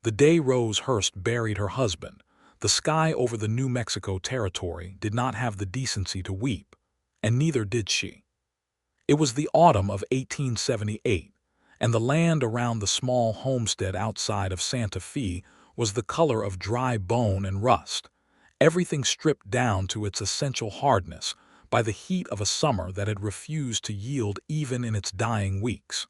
The day Rose Hurst buried her husband, the sky over the New Mexico territory did not have the decency to weep, and neither did she. It was the autumn of 1878, and the land around the small homestead outside of Santa Fe was the color of dry bone and rust, everything stripped down to its essential hardness by the heat of a summer that had refused to yield even in its dying weeks.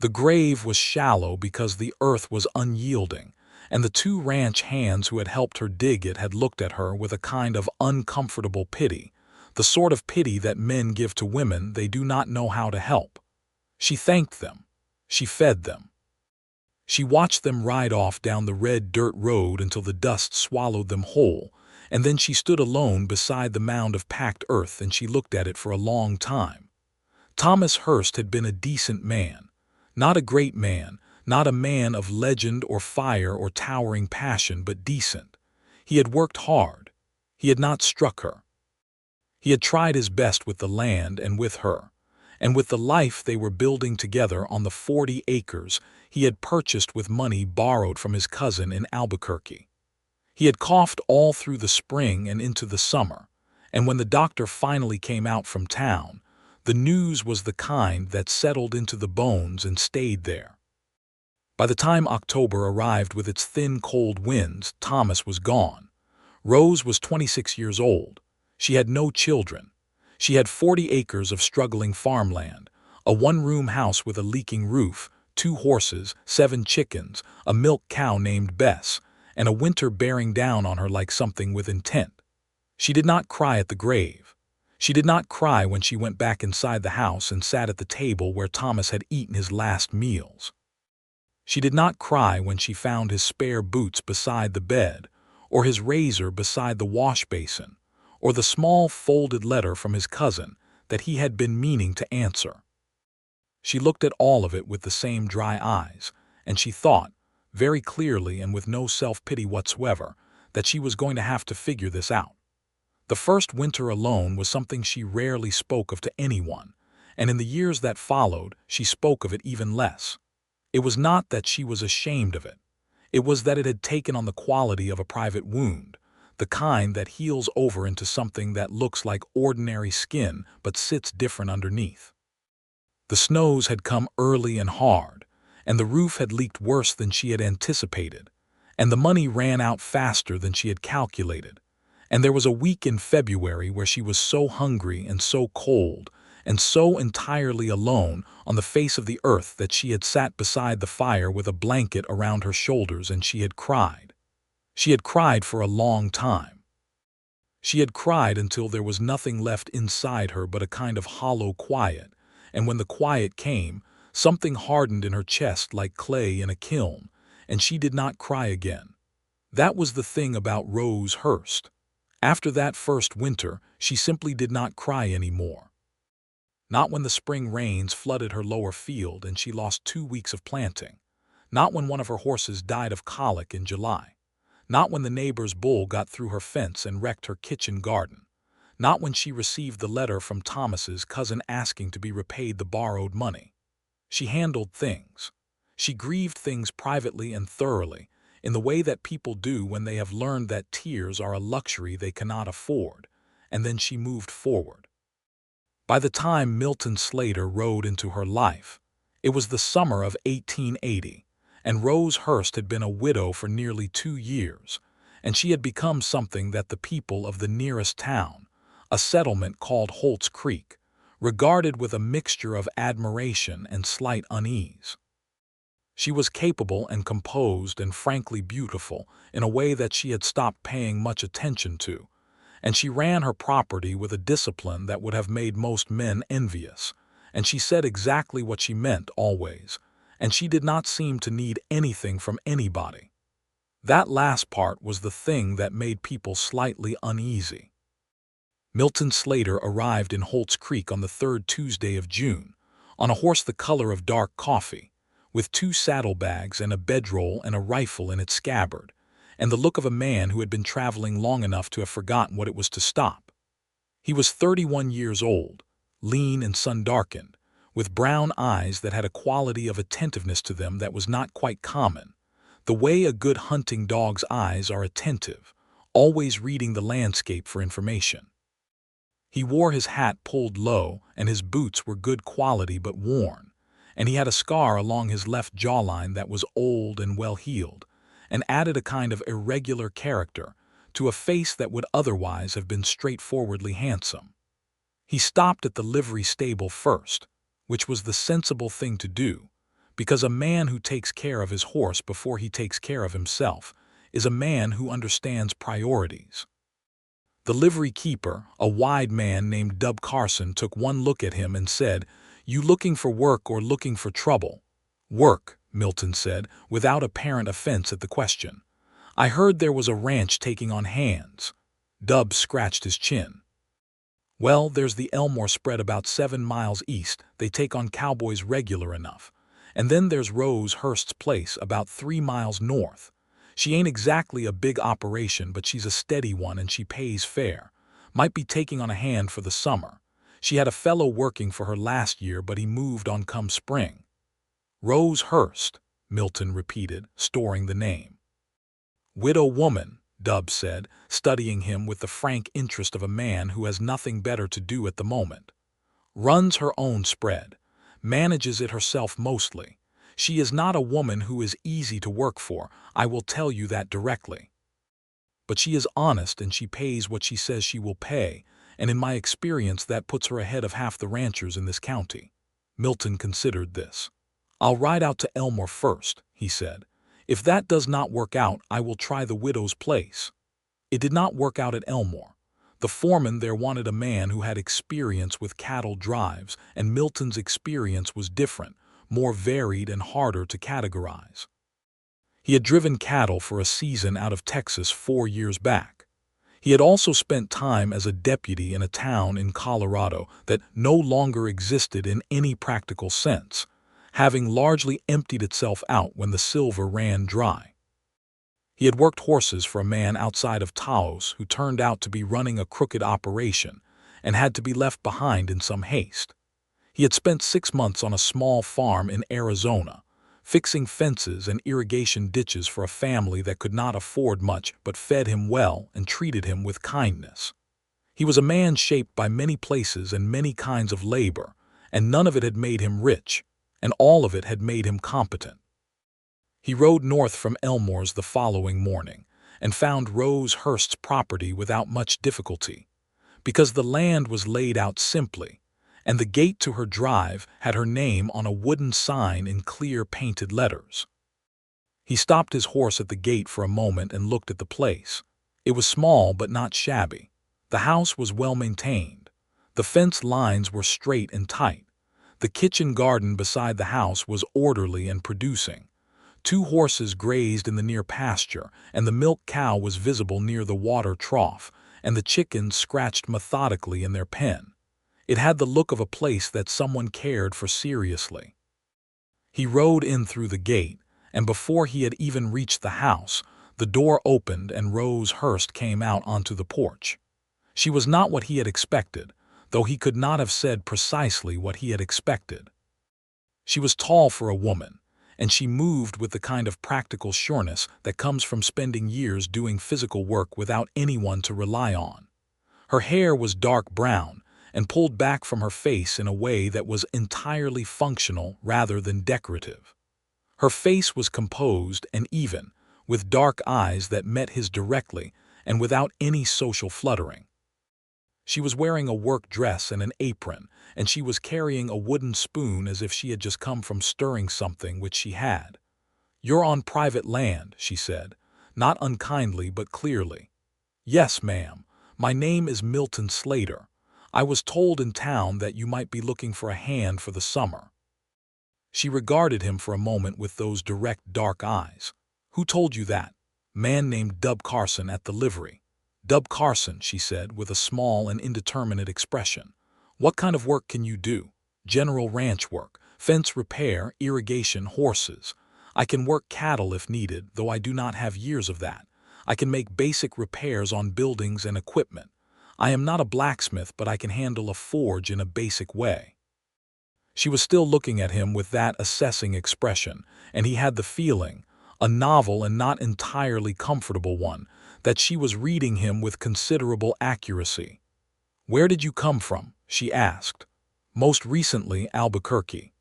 The grave was shallow because the earth was unyielding, and the two ranch hands who had helped her dig it had looked at her with a kind of uncomfortable pity, the sort of pity that men give to women they do not know how to help. She thanked them. She fed them. She watched them ride off down the red dirt road until the dust swallowed them whole, and then she stood alone beside the mound of packed earth and she looked at it for a long time. Thomas Hurst had been a decent man. Not a great man, not a man of legend or fire or towering passion, but decent. He had worked hard. He had not struck her. He had tried his best with the land and with her, and with the life they were building together on the 40 acres he had purchased with money borrowed from his cousin in Albuquerque. He had coughed all through the spring and into the summer, and when the doctor finally came out from town, the news was the kind that settled into the bones and stayed there. By the time October arrived with its thin, cold winds, Thomas was gone. Rose was 26 years old. She had no children. She had 40 acres of struggling farmland, a one-room house with a leaking roof, 2 horses, 7 chickens, a milk cow named Bess, and a winter bearing down on her like something with intent. She did not cry at the grave. She did not cry when she went back inside the house and sat at the table where Thomas had eaten his last meals. She did not cry when she found his spare boots beside the bed, or his razor beside the wash basin, or the small folded letter from his cousin that he had been meaning to answer. She looked at all of it with the same dry eyes, and she thought, very clearly and with no self-pity whatsoever, that she was going to have to figure this out. The first winter alone was something she rarely spoke of to anyone, and in the years that followed, she spoke of it even less. It was not that she was ashamed of it. It was that it had taken on the quality of a private wound, the kind that heals over into something that looks like ordinary skin but sits different underneath. The snows had come early and hard, and the roof had leaked worse than she had anticipated, and the money ran out faster than she had calculated. And there was a week in February where she was so hungry and so cold and so entirely alone on the face of the earth that she had sat beside the fire with a blanket around her shoulders and she had cried. She had cried for a long time. She had cried until there was nothing left inside her but a kind of hollow quiet, and when the quiet came, something hardened in her chest like clay in a kiln, and she did not cry again. That was the thing about Rose Hurst. After that first winter, she simply did not cry anymore. Not when the spring rains flooded her lower field and she lost 2 weeks of planting. Not when one of her horses died of colic in July. Not when the neighbor's bull got through her fence and wrecked her kitchen garden. Not when she received the letter from Thomas's cousin asking to be repaid the borrowed money. She handled things. She grieved things privately and thoroughly, in the way that people do when they have learned that tears are a luxury they cannot afford, and then she moved forward. By the time Milton Slater rode into her life, it was the summer of 1880, and Rose Hurst had been a widow for nearly 2 years, and she had become something that the people of the nearest town, a settlement called Holt's Creek, regarded with a mixture of admiration and slight unease. She was capable and composed and frankly beautiful in a way that she had stopped paying much attention to, and she ran her property with a discipline that would have made most men envious, and she said exactly what she meant always, and she did not seem to need anything from anybody. That last part was the thing that made people slightly uneasy. Milton Slater arrived in Holt's Creek on the 3rd Tuesday of June, on a horse the color of dark coffee, with 2 saddlebags and a bedroll and a rifle in its scabbard, and the look of a man who had been traveling long enough to have forgotten what it was to stop. He was 31 years old, lean and sun-darkened, with brown eyes that had a quality of attentiveness to them that was not quite common, the way a good hunting dog's eyes are attentive, always reading the landscape for information. He wore his hat pulled low, and his boots were good quality but worn, and he had a scar along his left jawline that was old and well-healed, and added a kind of irregular character to a face that would otherwise have been straightforwardly handsome. He stopped at the livery stable first, which was the sensible thing to do, because a man who takes care of his horse before he takes care of himself is a man who understands priorities. The livery keeper, a wide man named Dub Carson, took one look at him and said, "You looking for work or looking for trouble?" "Work," Milton said, without apparent offense at the question. "I heard there was a ranch taking on hands." Dub scratched his chin. "Well, there's the Elmore spread about 7 miles east. They take on cowboys regular enough. And then there's Rose Hurst's place about 3 miles north. She ain't exactly a big operation, but she's a steady one and she pays fair. Might be taking on a hand for the summer. She had a fellow working for her last year, but he moved on come spring." "Rose Hurst," Milton repeated, storing the name. "Widow woman," Dub said, studying him with the frank interest of a man who has nothing better to do at the moment. "Runs her own spread. Manages it herself mostly. She is not a woman who is easy to work for, I will tell you that directly. But she is honest and she pays what she says she will pay, and in my experience that puts her ahead of half the ranchers in this county." Milton considered this. "I'll ride out to Elmore first," he said. "If that does not work out, I will try the widow's place." It did not work out at Elmore. The foreman there wanted a man who had experience with cattle drives, and Milton's experience was different, more varied and harder to categorize. He had driven cattle for a season out of Texas 4 years back. He had also spent time as a deputy in a town in Colorado that no longer existed in any practical sense, having largely emptied itself out when the silver ran dry. He had worked horses for a man outside of Taos who turned out to be running a crooked operation and had to be left behind in some haste. He had spent 6 months on a small farm in Arizona, fixing fences and irrigation ditches for a family that could not afford much but fed him well and treated him with kindness. He was a man shaped by many places and many kinds of labor, and none of it had made him rich, and all of it had made him competent. He rode north from Elmore's the following morning and found Rose Hurst's property without much difficulty, because the land was laid out simply, and the gate to her drive had her name on a wooden sign in clear painted letters. He stopped his horse at the gate for a moment and looked at the place. It was small but not shabby. The house was well maintained. The fence lines were straight and tight. The kitchen garden beside the house was orderly and producing. 2 horses grazed in the near pasture, and the milk cow was visible near the water trough, and the chickens scratched methodically in their pen. It had the look of a place that someone cared for seriously. He rode in through the gate, and before he had even reached the house, the door opened and Rose Hurst came out onto the porch. She was not what he had expected, though he could not have said precisely what he had expected. She was tall for a woman, and she moved with the kind of practical sureness that comes from spending years doing physical work without anyone to rely on. Her hair was dark brown and pulled back from her face in a way that was entirely functional rather than decorative. Her face was composed and even, with dark eyes that met his directly and without any social fluttering. She was wearing a work dress and an apron, and she was carrying a wooden spoon as if she had just come from stirring something which she had. "You're on private land," she said, not unkindly but clearly. "Yes, ma'am. My name is Milton Slater. I was told in town that you might be looking for a hand for the summer." She regarded him for a moment with those direct dark eyes. "Who told you that?" "Man named Dub Carson at the livery." "Dub Carson," she said, with a small and indeterminate expression. "What kind of work can you do?" "General ranch work, fence repair, irrigation, horses. I can work cattle if needed, though I do not have years of that. I can make basic repairs on buildings and equipment. I am not a blacksmith, but I can handle a forge in a basic way." She was still looking at him with that assessing expression, and he had the feeling, a novel and not entirely comfortable one, that she was reading him with considerable accuracy. "Where did you come from?" she asked. "Most recently, Albuquerque.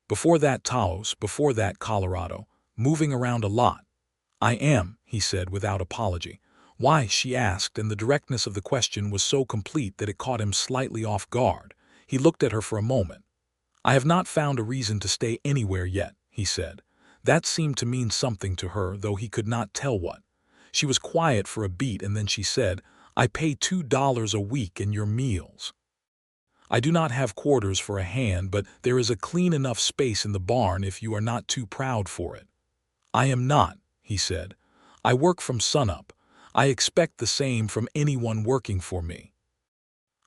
Before that, Taos, before that, Colorado. Moving around a lot." "I am," he said without apology. "Why?" she asked, and the directness of the question was so complete that it caught him slightly off guard. He looked at her for a moment. "I have not found a reason to stay anywhere yet," he said. That seemed to mean something to her, though he could not tell what. She was quiet for a beat, and then she said, "I pay $2 a week in your meals. I do not have quarters for a hand, but there is a clean enough space in the barn if you are not too proud for it." "I am not," he said. "I work from sunup. I expect the same from anyone working for me.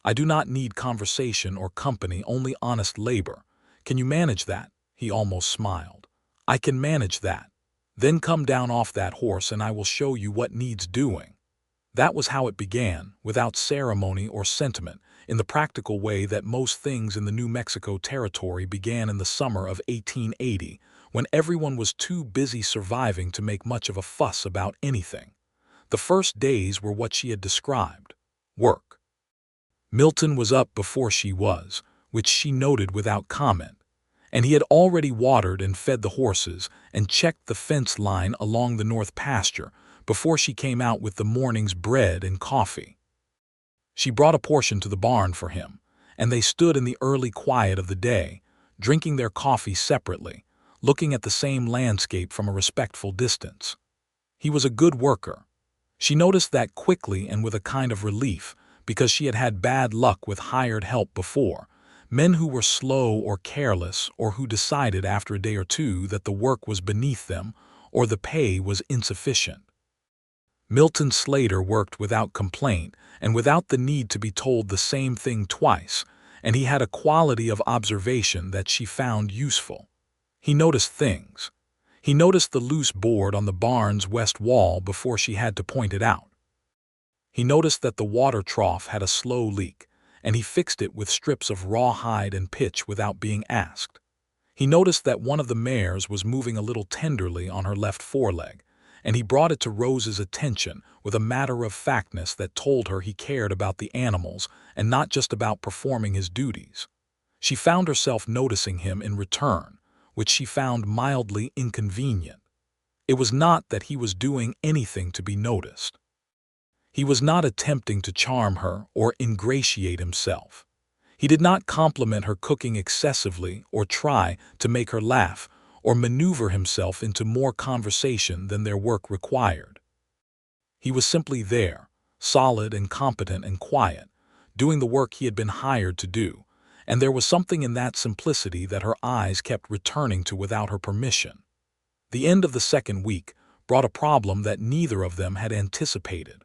I do not need conversation or company, only honest labor. Can you manage that?" He almost smiled. "I can manage that. Then come down off that horse and I will show you what needs doing." That was how it began, without ceremony or sentiment, in the practical way that most things in the New Mexico Territory began in the summer of 1880, when everyone was too busy surviving to make much of a fuss about anything. The first days were what she had described: work. Milton was up before she was, which she noted without comment, and he had already watered and fed the horses and checked the fence line along the north pasture before she came out with the morning's bread and coffee. She brought a portion to the barn for him, and they stood in the early quiet of the day, drinking their coffee separately, looking at the same landscape from a respectful distance. He was a good worker. She noticed that quickly and with a kind of relief, because she had had bad luck with hired help before, men who were slow or careless, or who decided after a day or two that the work was beneath them or the pay was insufficient. Milton Slater worked without complaint and without the need to be told the same thing twice, and he had a quality of observation that she found useful. He noticed things. He noticed the loose board on the barn's west wall before she had to point it out. He noticed that the water trough had a slow leak, and he fixed it with strips of rawhide and pitch without being asked. He noticed that one of the mares was moving a little tenderly on her left foreleg, and he brought it to Rose's attention with a matter-of-factness that told her he cared about the animals and not just about performing his duties. She found herself noticing him in return, which she found mildly inconvenient. It was not that he was doing anything to be noticed. He was not attempting to charm her or ingratiate himself. He did not compliment her cooking excessively or try to make her laugh or maneuver himself into more conversation than their work required. He was simply there, solid and competent and quiet, doing the work he had been hired to do, and there was something in that simplicity that her eyes kept returning to without her permission. The end of the second week brought a problem that neither of them had anticipated.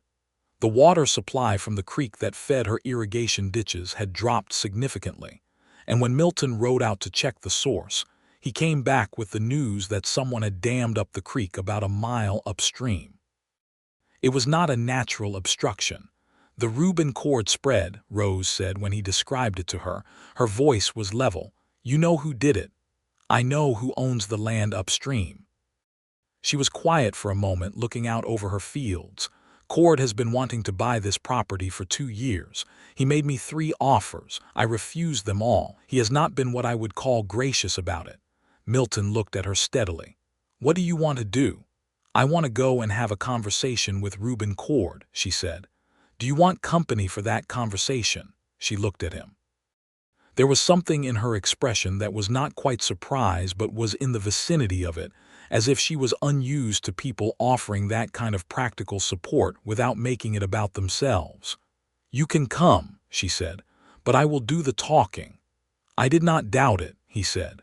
The water supply from the creek that fed her irrigation ditches had dropped significantly, and when Milton rode out to check the source, he came back with the news that someone had dammed up the creek about a mile upstream. It was not a natural obstruction. "The Reuben cord spread," Rose said when he described it to her. Her voice was level. "You know who did it. I know who owns the land upstream." She was quiet for a moment, looking out over her fields. "Cord has been wanting to buy this property for 2 years. He made me 3 offers. I refused them all. He has not been what I would call gracious about it." Milton looked at her steadily. "What do you want to do?" "I want to go and have a conversation with Reuben Cord," she said. "Do you want company for that conversation?" She looked at him. There was something in her expression that was not quite surprise but was in the vicinity of it, as if she was unused to people offering that kind of practical support without making it about themselves. "You can come," she said, "but I will do the talking." "I did not doubt it," he said.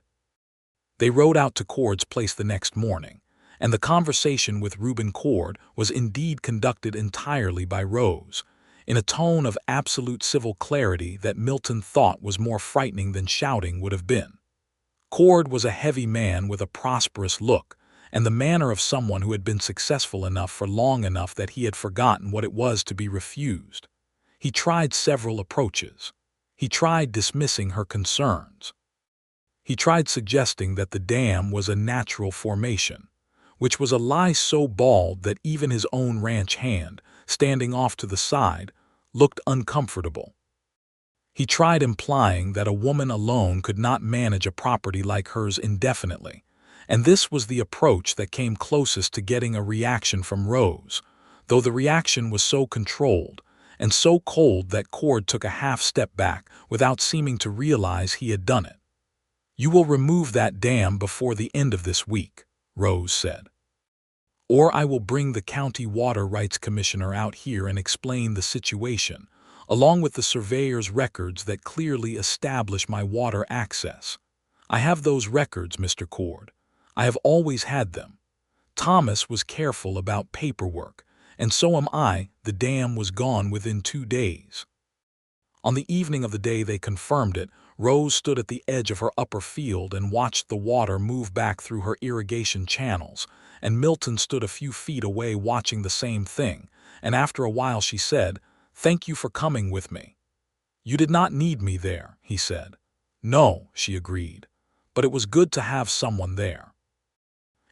They rode out to Cord's place the next morning, and the conversation with Reuben Cord was indeed conducted entirely by Rose, in a tone of absolute civil clarity that Milton thought was more frightening than shouting would have been. Cord was a heavy man with a prosperous look, and the manner of someone who had been successful enough for long enough that he had forgotten what it was to be refused. He tried several approaches. He tried dismissing her concerns. He tried suggesting that the dam was a natural formation, which was a lie so bald that even his own ranch hand, standing off to the side, looked uncomfortable. He tried implying that a woman alone could not manage a property like hers indefinitely, and this was the approach that came closest to getting a reaction from Rose, though the reaction was so controlled and so cold that Cord took a half step back without seeming to realize he had done it. "You will remove that dam before the end of this week," Rose said. "Or I will bring the county water rights commissioner out here and explain the situation, along with the surveyor's records that clearly establish my water access. I have those records, Mr. Cord. I have always had them. Thomas was careful about paperwork, and so am I. The dam was gone within 2 days." On the evening of the day they confirmed it, Rose stood at the edge of her upper field and watched the water move back through her irrigation channels, and Milton stood a few feet away watching the same thing, and after a while she said, "Thank you for coming with me." "You did not need me there," he said. "No," she agreed, "but it was good to have someone there."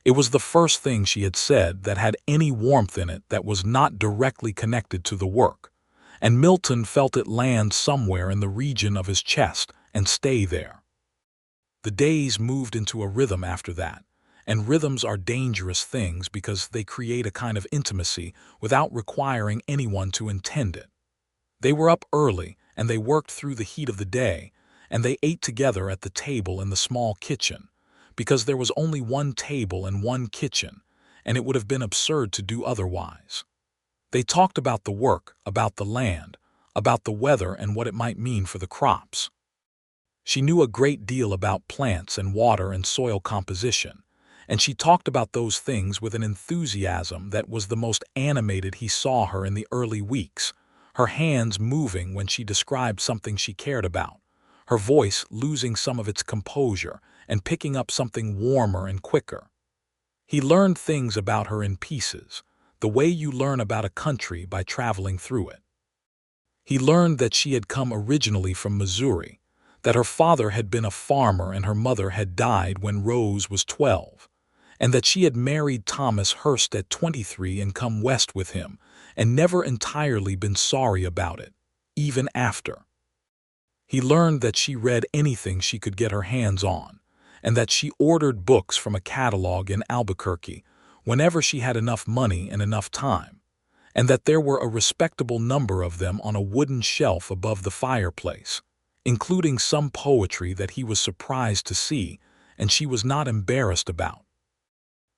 It was the first thing she had said that had any warmth in it that was not directly connected to the work, and Milton felt it land somewhere in the region of his chest and stay there. The days moved into a rhythm after that, and rhythms are dangerous things because they create a kind of intimacy without requiring anyone to intend it. They were up early, and they worked through the heat of the day, and they ate together at the table in the small kitchen, because there was only one table and one kitchen, and it would have been absurd to do otherwise. They talked about the work, about the land, about the weather and what it might mean for the crops. She knew a great deal about plants and water and soil composition, and she talked about those things with an enthusiasm that was the most animated he saw her in the early weeks, her hands moving when she described something she cared about, her voice losing some of its composure and picking up something warmer and quicker. He learned things about her in pieces, the way you learn about a country by traveling through it. He learned that she had come originally from Missouri, that her father had been a farmer and her mother had died when Rose was 12, and that she had married Thomas Hurst at 23 and come west with him, and never entirely been sorry about it, even after. He learned that she read anything she could get her hands on, and that she ordered books from a catalog in Albuquerque whenever she had enough money and enough time, and that there were a respectable number of them on a wooden shelf above the fireplace, including some poetry that he was surprised to see and she was not embarrassed about.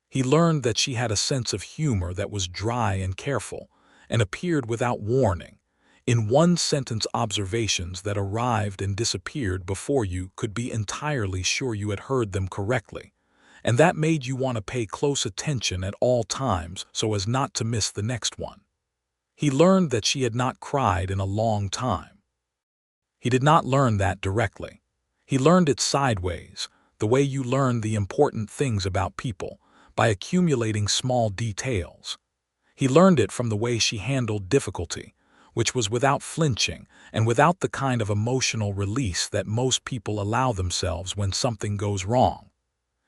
He learned that she had a sense of humor that was dry and careful and appeared without warning, in one-sentence observations that arrived and disappeared before you could be entirely sure you had heard them correctly, and that made you want to pay close attention at all times so as not to miss the next one. He learned that she had not cried in a long time. He did not learn that directly. He learned it sideways, the way you learn the important things about people, by accumulating small details. He learned it from the way she handled difficulty, which was without flinching and without the kind of emotional release that most people allow themselves when something goes wrong.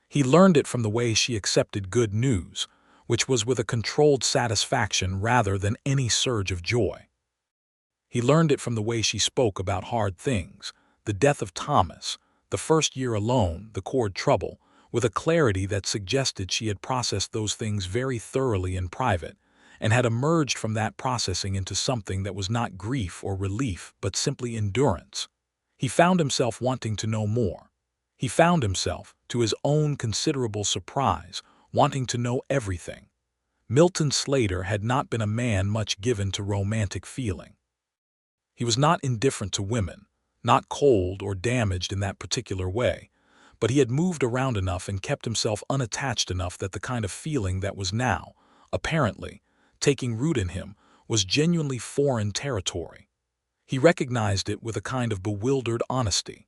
He learned it from the way she accepted good news, which was with a controlled satisfaction rather than any surge of joy. He learned it from the way she spoke about hard things, the death of Thomas, the first year alone, the Cord trouble, with a clarity that suggested she had processed those things very thoroughly in private, and had emerged from that processing into something that was not grief or relief but simply endurance. He found himself wanting to know more. He found himself, to his own considerable surprise, wanting to know everything. Milton Slater had not been a man much given to romantic feeling. He was not indifferent to women, not cold or damaged in that particular way, but he had moved around enough and kept himself unattached enough that the kind of feeling that was now, apparently, taking root in him was genuinely foreign territory. He recognized it with a kind of bewildered honesty.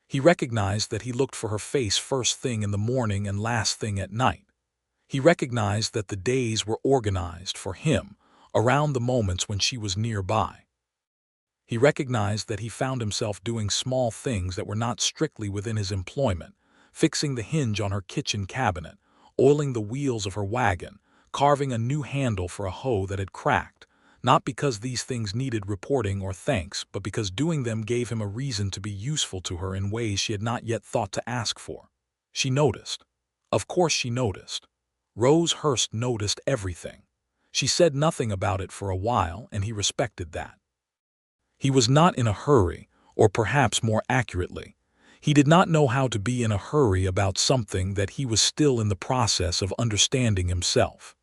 He recognized that he looked for her face first thing in the morning and last thing at night. He recognized that the days were organized for him around the moments when she was nearby. He recognized that he found himself doing small things that were not strictly within his employment, fixing the hinge on her kitchen cabinet, oiling the wheels of her wagon, carving a new handle for a hoe that had cracked, not because these things needed reporting or thanks, but because doing them gave him a reason to be useful to her in ways she had not yet thought to ask for. She noticed. Of course she noticed. Rose Hurst noticed everything. She said nothing about it for a while, and he respected that. He was not in a hurry, or perhaps more accurately, he did not know how to be in a hurry about something that he was still in the process of understanding himself.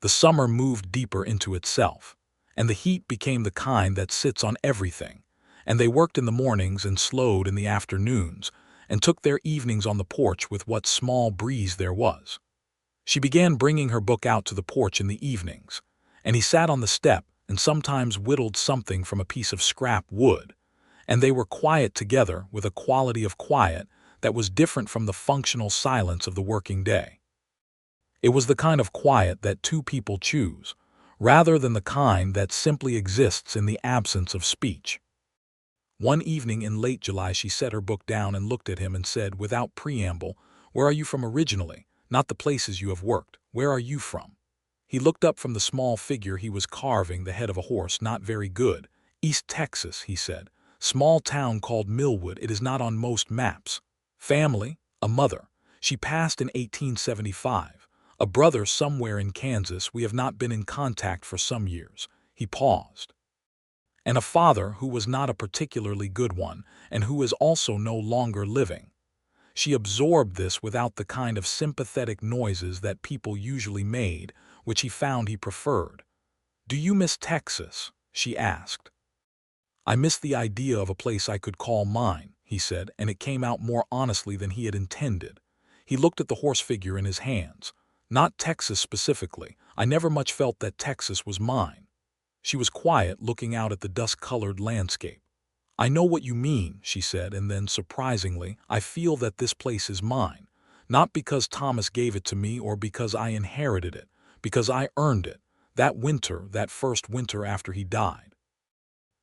The summer moved deeper into itself, and the heat became the kind that sits on everything, and they worked in the mornings and slowed in the afternoons, and took their evenings on the porch with what small breeze there was. She began bringing her book out to the porch in the evenings, and he sat on the step and sometimes whittled something from a piece of scrap wood, and they were quiet together with a quality of quiet that was different from the functional silence of the working day. It was the kind of quiet that two people choose, rather than the kind that simply exists in the absence of speech. One evening in late July she set her book down and looked at him and said, without preamble, "Where are you from originally? Not the places you have worked. Where are you from?" He looked up from the small figure he was carving, the head of a horse. "Not very good. East Texas," he said. "Small town called Millwood. It is not on most maps. Family, a mother. She passed in 1875. A brother somewhere in Kansas. We have not been in contact for some years." He paused. "And a father who was not a particularly good one, and who is also no longer living." She absorbed this without the kind of sympathetic noises that people usually made, which he found he preferred. "Do you miss Texas?" she asked. "I miss the idea of a place I could call mine," he said, and it came out more honestly than he had intended. He looked at the horse figure in his hands. "Not Texas specifically. I never much felt that Texas was mine." She was quiet, looking out at the dust-colored landscape. "I know what you mean," she said, and then, surprisingly, "I feel that this place is mine. Not because Thomas gave it to me or because I inherited it, because I earned it, that winter, that first winter after he died."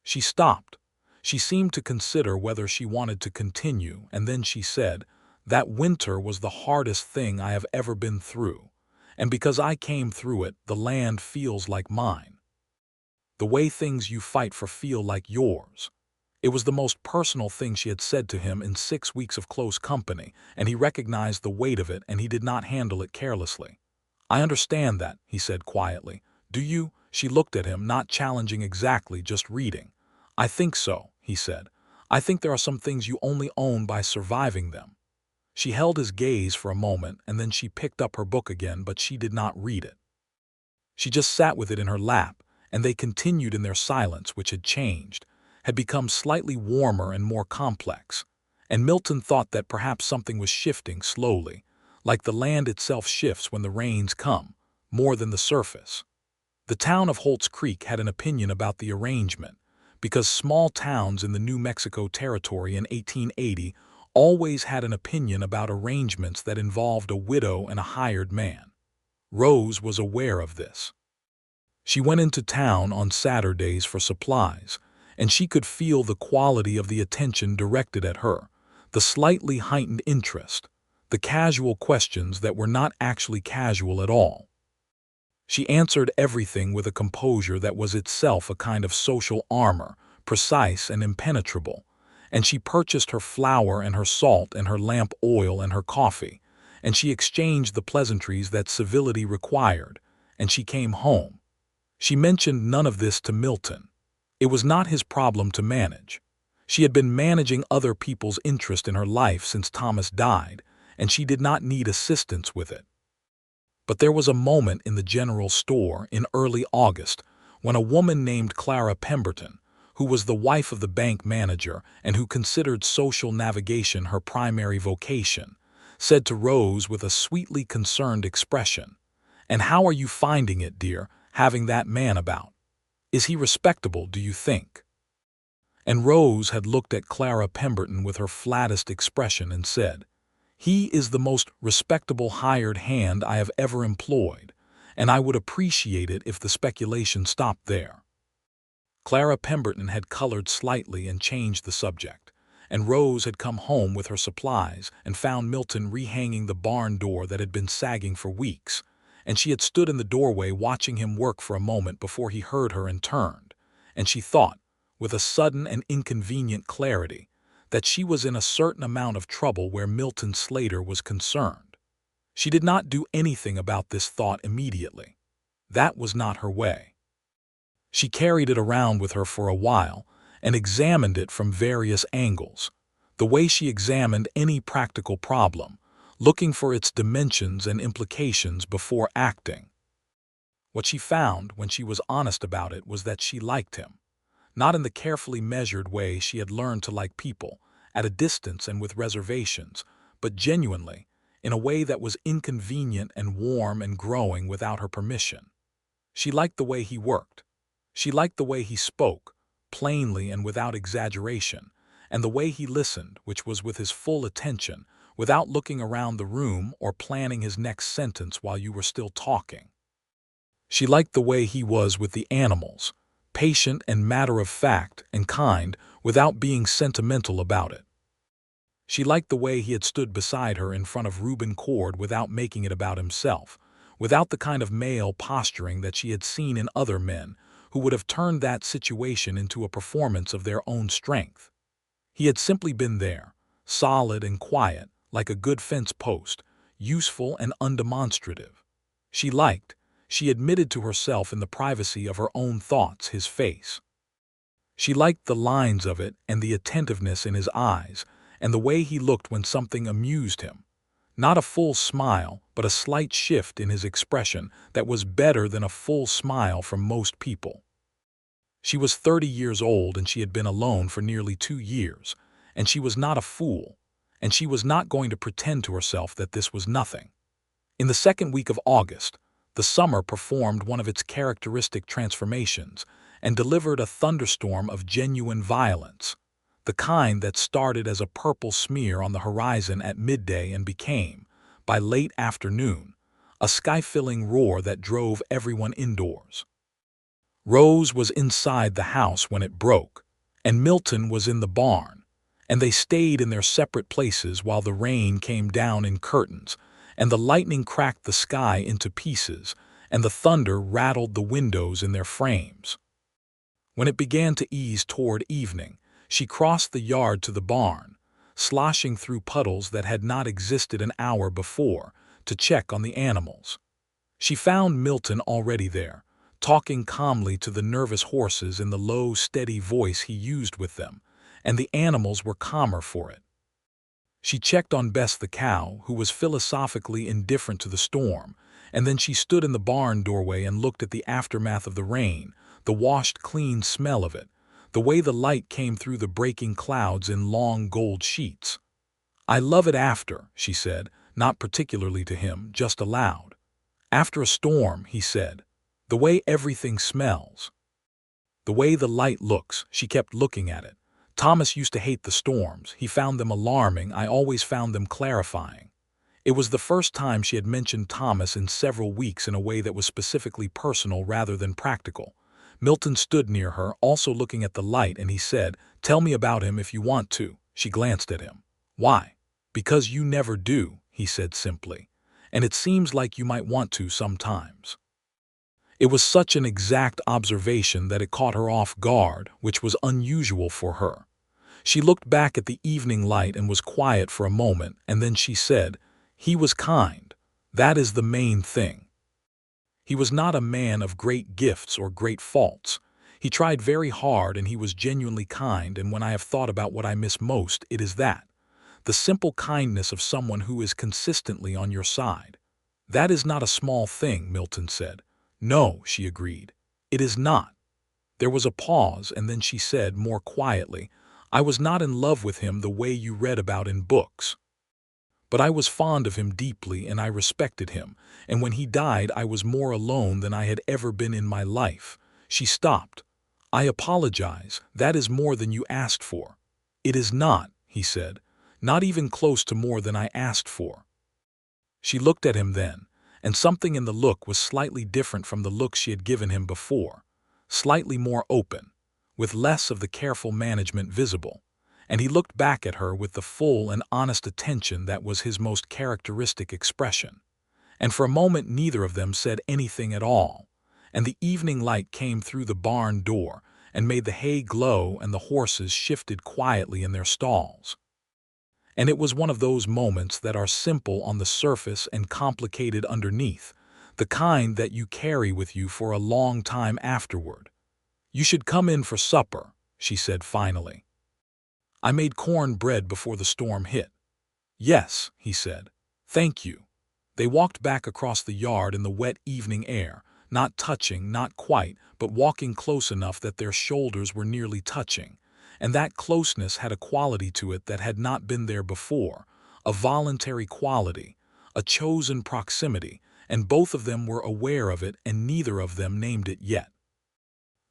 She stopped. She seemed to consider whether she wanted to continue, and then she said, "That winter was the hardest thing I have ever been through, and because I came through it, the land feels like mine. The way things you fight for feel like yours." It was the most personal thing she had said to him in 6 weeks of close company, and he recognized the weight of it, and he did not handle it carelessly. "I understand that," he said quietly. "Do you?" She looked at him, not challenging exactly, just reading. "I think so," he said. "I think there are some things you only own by surviving them." She held his gaze for a moment, and then she picked up her book again, but she did not read it. She just sat with it in her lap, and they continued in their silence, which had changed, had become slightly warmer and more complex, and Milton thought that perhaps something was shifting slowly, like the land itself shifts when the rains come, more than the surface. The town of Holt's Creek had an opinion about the arrangement, because small towns in the New Mexico Territory in 1880 always had an opinion about arrangements that involved a widow and a hired man. Rose was aware of this. She went into town on Saturdays for supplies, and she could feel the quality of the attention directed at her, the slightly heightened interest, the casual questions that were not actually casual at all. She answered everything with a composure that was itself a kind of social armor, precise and impenetrable, and she purchased her flour and her salt and her lamp oil and her coffee, and she exchanged the pleasantries that civility required, and she came home. She mentioned none of this to Milton. It was not his problem to manage. She had been managing other people's interest in her life since Thomas died, and she did not need assistance with it. But there was a moment in the general store in early August when a woman named Clara Pemberton, who was the wife of the bank manager and who considered social navigation her primary vocation, said to Rose with a sweetly concerned expression, "And how are you finding it, dear, having that man about? Is he respectable, do you think?" And Rose had looked at Clara Pemberton with her flattest expression and said, "He is the most respectable hired hand I have ever employed, and I would appreciate it if the speculation stopped there." Clara Pemberton had colored slightly and changed the subject, and Rose had come home with her supplies and found Milton rehanging the barn door that had been sagging for weeks, and she had stood in the doorway watching him work for a moment before he heard her and turned, and she thought, with a sudden and inconvenient clarity, that she was in a certain amount of trouble where Milton Slater was concerned. She did not do anything about this thought immediately. That was not her way. She carried it around with her for a while and examined it from various angles, the way she examined any practical problem, looking for its dimensions and implications before acting. What she found, when she was honest about it, was that she liked him, not in the carefully measured way she had learned to like people, at a distance and with reservations, but genuinely, in a way that was inconvenient and warm and growing without her permission. She liked the way he worked. She liked the way he spoke, plainly and without exaggeration, and the way he listened, which was with his full attention, without looking around the room or planning his next sentence while you were still talking. She liked the way he was with the animals, patient and matter-of-fact and kind without being sentimental about it. She liked the way he had stood beside her in front of Reuben Cord without making it about himself, without the kind of male posturing that she had seen in other men who would have turned that situation into a performance of their own strength. He had simply been there, solid and quiet, like a good fence post, useful and undemonstrative. She admitted to herself in the privacy of her own thoughts, his face. She liked the lines of it and the attentiveness in his eyes, and the way he looked when something amused him. Not a full smile, but a slight shift in his expression that was better than a full smile from most people. She was 30 years old and she had been alone for nearly 2 years, and she was not a fool, and she was not going to pretend to herself that this was nothing. In the second week of August, the summer performed one of its characteristic transformations and delivered a thunderstorm of genuine violence, the kind that started as a purple smear on the horizon at midday and became, by late afternoon, a sky-filling roar that drove everyone indoors. Rose was inside the house when it broke, and Milton was in the barn, and they stayed in their separate places while the rain came down in curtains, and the lightning cracked the sky into pieces, and the thunder rattled the windows in their frames. When it began to ease toward evening, she crossed the yard to the barn, sloshing through puddles that had not existed an hour before, to check on the animals. She found Milton already there, talking calmly to the nervous horses in the low, steady voice he used with them, and the animals were calmer for it. She checked on Bess the cow, who was philosophically indifferent to the storm, and then she stood in the barn doorway and looked at the aftermath of the rain, the washed clean smell of it, the way the light came through the breaking clouds in long gold sheets. "I love it after," she said, not particularly to him, just aloud. "After a storm," he said. "The way everything smells. The way the light looks." She kept looking at it. "Thomas used to hate the storms. He found them alarming. I always found them clarifying." It was the first time she had mentioned Thomas in several weeks in a way that was specifically personal rather than practical. Milton stood near her, also looking at the light, and he said, "Tell me about him if you want to." She glanced at him. "Why?" "Because you never do," he said simply. "And it seems like you might want to sometimes." It was such an exact observation that it caught her off guard, which was unusual for her. She looked back at the evening light and was quiet for a moment, and then she said, "He was kind. That is the main thing. He was not a man of great gifts or great faults. He tried very hard and he was genuinely kind, and when I have thought about what I miss most, it is that. The simple kindness of someone who is consistently on your side." "That is not a small thing," Milton said. "No," she agreed. "It is not." There was a pause, and then she said, more quietly, "I was not in love with him the way you read about in books. But I was fond of him deeply and I respected him, and when he died I was more alone than I had ever been in my life." She stopped. "I apologize. That is more than you asked for." "It is not," he said. "Not even close to more than I asked for." She looked at him then, and something in the look was slightly different from the look she had given him before, slightly more open, with less of the careful management visible, and he looked back at her with the full and honest attention that was his most characteristic expression. And for a moment neither of them said anything at all, and the evening light came through the barn door and made the hay glow and the horses shifted quietly in their stalls. And it was one of those moments that are simple on the surface and complicated underneath, the kind that you carry with you for a long time afterward. "You should come in for supper," she said finally. "I made corn bread before the storm hit." "Yes," he said. "Thank you." They walked back across the yard in the wet evening air, not touching, not quite, but walking close enough that their shoulders were nearly touching. And that closeness had a quality to it that had not been there before, a voluntary quality, a chosen proximity, and both of them were aware of it and neither of them named it yet.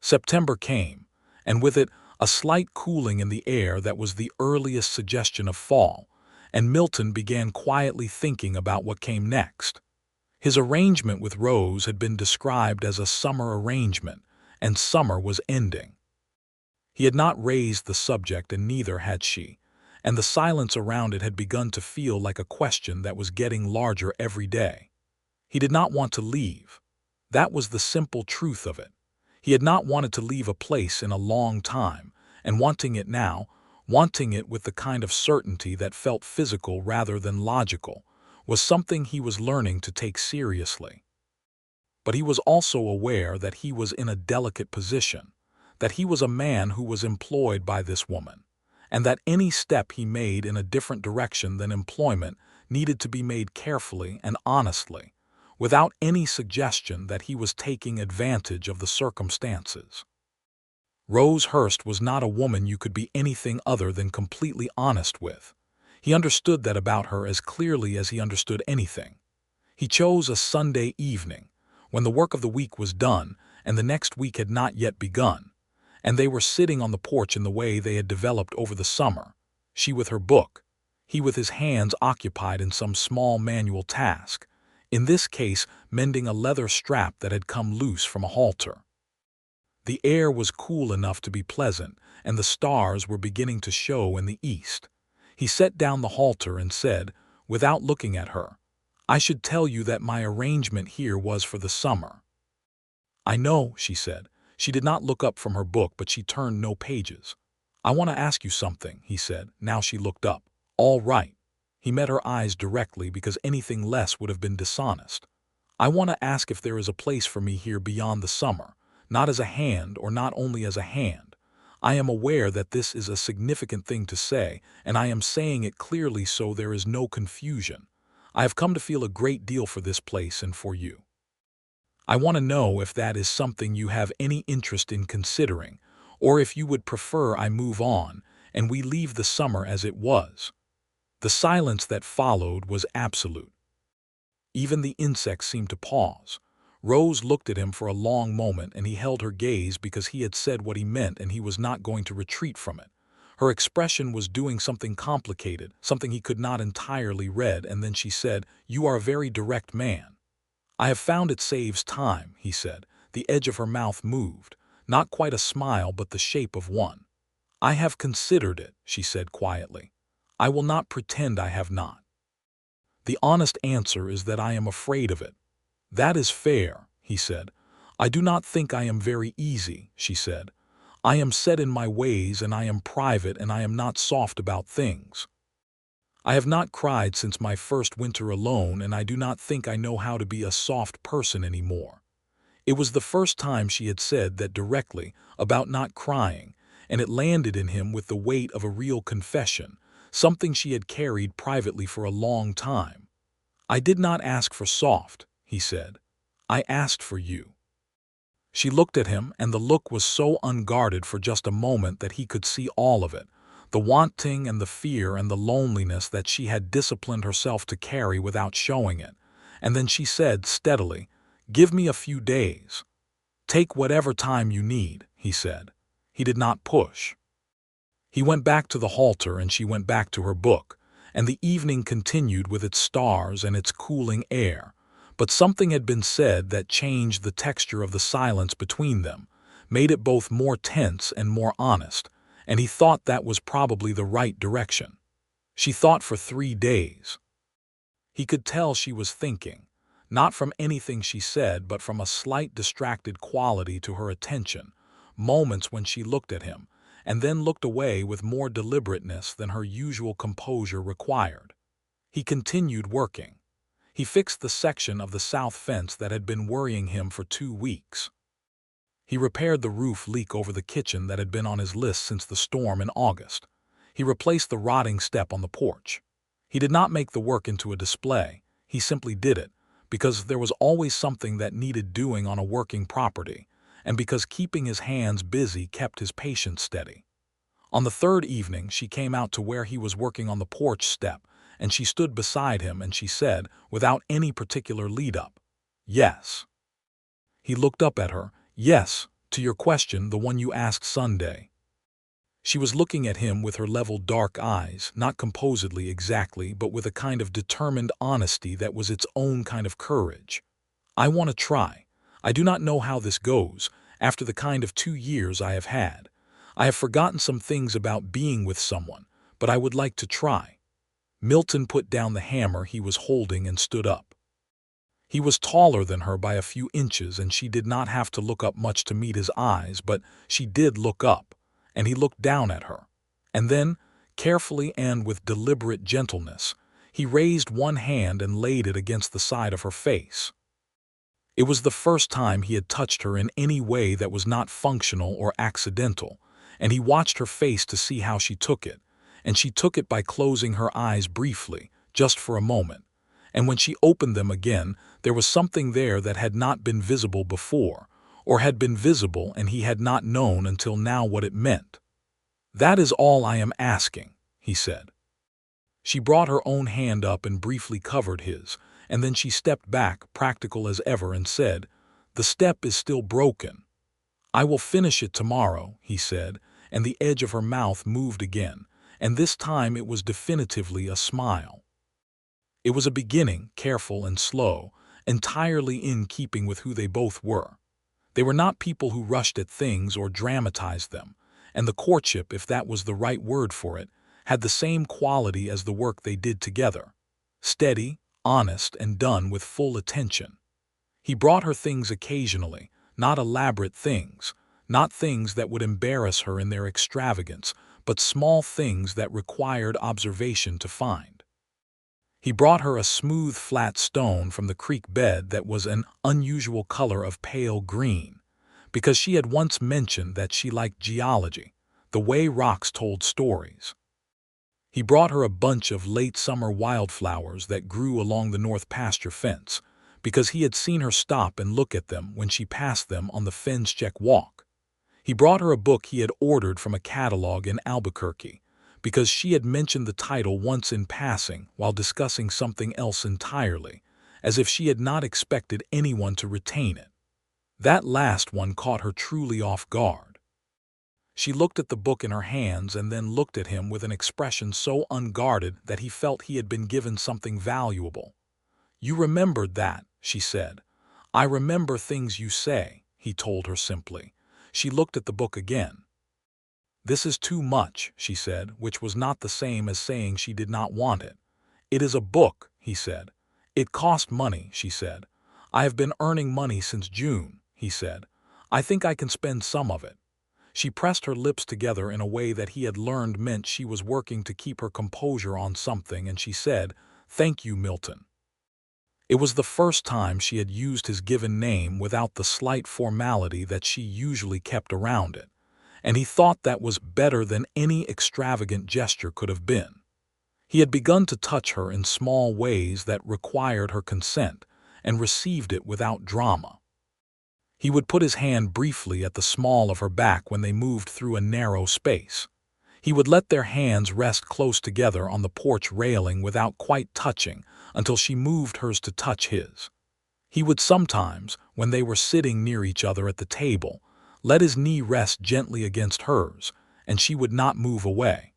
September came, and with it a slight cooling in the air that was the earliest suggestion of fall, and Milton began quietly thinking about what came next. His arrangement with Rose had been described as a summer arrangement, and summer was ending. He had not raised the subject and neither had she, and the silence around it had begun to feel like a question that was getting larger every day. He did not want to leave. That was the simple truth of it. He had not wanted to leave a place in a long time, and wanting it now, wanting it with the kind of certainty that felt physical rather than logical, was something he was learning to take seriously. But he was also aware that he was in a delicate position, that he was a man who was employed by this woman, and that any step he made in a different direction than employment needed to be made carefully and honestly, without any suggestion that he was taking advantage of the circumstances. Rose Hurst was not a woman you could be anything other than completely honest with. He understood that about her as clearly as he understood anything. He chose a Sunday evening, when the work of the week was done and the next week had not yet begun, and they were sitting on the porch in the way they had developed over the summer, she with her book, he with his hands occupied in some small manual task, in this case mending a leather strap that had come loose from a halter. The air was cool enough to be pleasant, and the stars were beginning to show in the east. He set down the halter and said, without looking at her, "I should tell you that my arrangement here was for the summer." "I know," she said. She did not look up from her book, but she turned no pages. "I want to ask you something," he said. Now she looked up. "All right." He met her eyes directly because anything less would have been dishonest. "I want to ask if there is a place for me here beyond the summer, not as a hand or not only as a hand. I am aware that this is a significant thing to say, and I am saying it clearly so there is no confusion. I have come to feel a great deal for this place and for you. I want to know if that is something you have any interest in considering, or if you would prefer I move on and we leave the summer as it was." The silence that followed was absolute. Even the insects seemed to pause. Rose looked at him for a long moment, and he held her gaze because he had said what he meant and he was not going to retreat from it. Her expression was doing something complicated, something he could not entirely read, and then she said, "You are a very direct man." "I have found it saves time," he said. The edge of her mouth moved, not quite a smile but the shape of one. "I have considered it," she said quietly. "I will not pretend I have not. The honest answer is that I am afraid of it." "That is fair," he said. "I do not think I am very easy," she said. "I am set in my ways and I am private and I am not soft about things. I have not cried since my first winter alone, and I do not think I know how to be a soft person anymore." It was the first time she had said that directly about not crying, and it landed in him with the weight of a real confession, something she had carried privately for a long time. "I did not ask for soft," he said. "I asked for you." She looked at him, and the look was so unguarded for just a moment that he could see all of it, the wanting and the fear and the loneliness that she had disciplined herself to carry without showing it. And then she said steadily, "Give me a few days." "Take whatever time you need," he said. He did not push. He went back to the halter and she went back to her book, and the evening continued with its stars and its cooling air. But something had been said that changed the texture of the silence between them, made it both more tense and more honest, and he thought that was probably the right direction. She thought for 3 days. He could tell she was thinking, not from anything she said but from a slight distracted quality to her attention, moments when she looked at him, and then looked away with more deliberateness than her usual composure required. He continued working. He fixed the section of the south fence that had been worrying him for 2 weeks. He repaired the roof leak over the kitchen that had been on his list since the storm in August. He replaced the rotting step on the porch. He did not make the work into a display. He simply did it, because there was always something that needed doing on a working property, and because keeping his hands busy kept his patience steady. On the 3rd evening, she came out to where he was working on the porch step, and she stood beside him and she said, without any particular lead-up, "Yes." He looked up at her. "Yes, to your question, the one you asked Sunday." She was looking at him with her level dark eyes, not composedly exactly, but with a kind of determined honesty that was its own kind of courage. "I want to try. I do not know how this goes, after the kind of 2 years I have had. I have forgotten some things about being with someone, but I would like to try." Milton put down the hammer he was holding and stood up. He was taller than her by a few inches, and she did not have to look up much to meet his eyes, but she did look up, and he looked down at her. And then, carefully and with deliberate gentleness, he raised one hand and laid it against the side of her face. It was the first time he had touched her in any way that was not functional or accidental, and he watched her face to see how she took it, and she took it by closing her eyes briefly, just for a moment. And when she opened them again, there was something there that had not been visible before, or had been visible and he had not known until now what it meant. "That is all I am asking," he said. She brought her own hand up and briefly covered his, and then she stepped back, practical as ever, and said, "The step is still broken." "I will finish it tomorrow," he said, and the edge of her mouth moved again, and this time it was definitively a smile. It was a beginning, careful and slow, entirely in keeping with who they both were. They were not people who rushed at things or dramatized them, and the courtship, if that was the right word for it, had the same quality as the work they did together: steady, honest, and done with full attention. He brought her things occasionally, not elaborate things, not things that would embarrass her in their extravagance, but small things that required observation to find. He brought her a smooth, flat stone from the creek bed that was an unusual color of pale green, because she had once mentioned that she liked geology, the way rocks told stories. He brought her a bunch of late summer wildflowers that grew along the north pasture fence, because he had seen her stop and look at them when she passed them on the fence check walk. He brought her a book he had ordered from a catalog in Albuquerque, because she had mentioned the title once in passing while discussing something else entirely, as if she had not expected anyone to retain it. That last one caught her truly off guard. She looked at the book in her hands and then looked at him with an expression so unguarded that he felt he had been given something valuable. "You remembered that," she said. "I remember things you say," he told her simply. She looked at the book again. "This is too much," she said, which was not the same as saying she did not want it. "It is a book," he said. "It cost money," she said. "I have been earning money since June," he said. "I think I can spend some of it." She pressed her lips together in a way that he had learned meant she was working to keep her composure on something, and she said, "Thank you, Milton." It was the first time she had used his given name without the slight formality that she usually kept around it, and he thought that was better than any extravagant gesture could have been. He had begun to touch her in small ways that required her consent, and received it without drama. He would put his hand briefly at the small of her back when they moved through a narrow space. He would let their hands rest close together on the porch railing without quite touching until she moved hers to touch his. He would sometimes, when they were sitting near each other at the table, let his knee rest gently against hers, and she would not move away.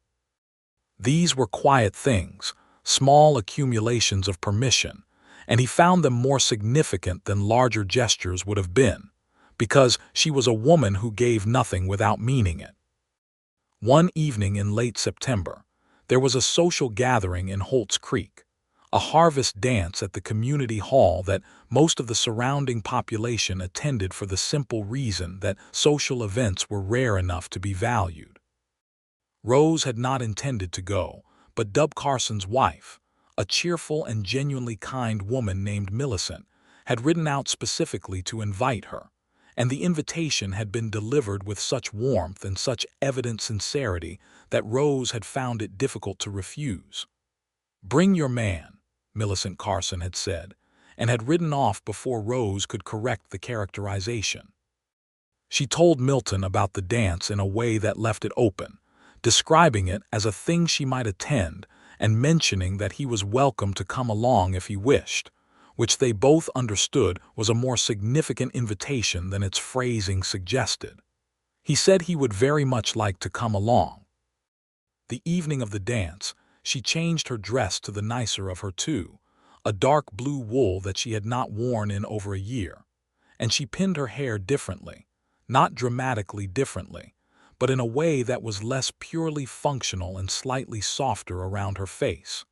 These were quiet things, small accumulations of permission, and he found them more significant than larger gestures would have been, because she was a woman who gave nothing without meaning it. One evening in late September, there was a social gathering in Holt's Creek, a harvest dance at the community hall that most of the surrounding population attended for the simple reason that social events were rare enough to be valued. Rose had not intended to go, but Dub Carson's wife, a cheerful and genuinely kind woman named Millicent, had ridden out specifically to invite her, and the invitation had been delivered with such warmth and such evident sincerity that Rose had found it difficult to refuse. "Bring your man," Millicent Carson had said, and had ridden off before Rose could correct the characterization. She told Milton about the dance in a way that left it open, describing it as a thing she might attend and mentioning that he was welcome to come along if he wished, which they both understood was a more significant invitation than its phrasing suggested. He said he would very much like to come along. The evening of the dance, she changed her dress to the nicer of her two, a dark blue wool that she had not worn in over a year, and she pinned her hair differently, not dramatically differently, but in a way that was less purely functional and slightly softer around her face.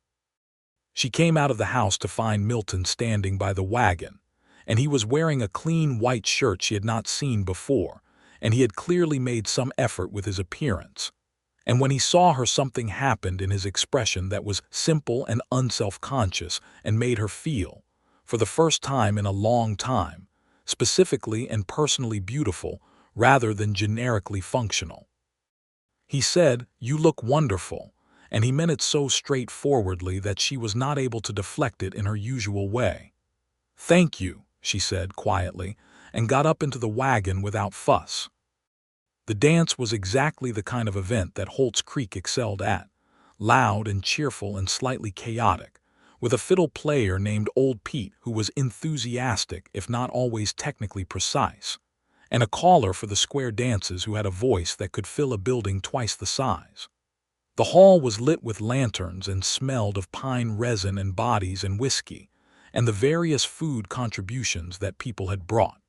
She came out of the house to find Milton standing by the wagon, and he was wearing a clean white shirt she had not seen before, and he had clearly made some effort with his appearance. And when he saw her, something happened in his expression that was simple and unself-conscious and made her feel, for the first time in a long time, specifically and personally beautiful rather than generically functional. He said, "You look wonderful," and he meant it so straightforwardly that she was not able to deflect it in her usual way. "Thank you," she said quietly, and got up into the wagon without fuss. The dance was exactly the kind of event that Holt's Creek excelled at, loud and cheerful and slightly chaotic, with a fiddle player named Old Pete who was enthusiastic if not always technically precise, and a caller for the square dances who had a voice that could fill a building twice the size. The hall was lit with lanterns and smelled of pine resin and bodies and whiskey, and the various food contributions that people had brought.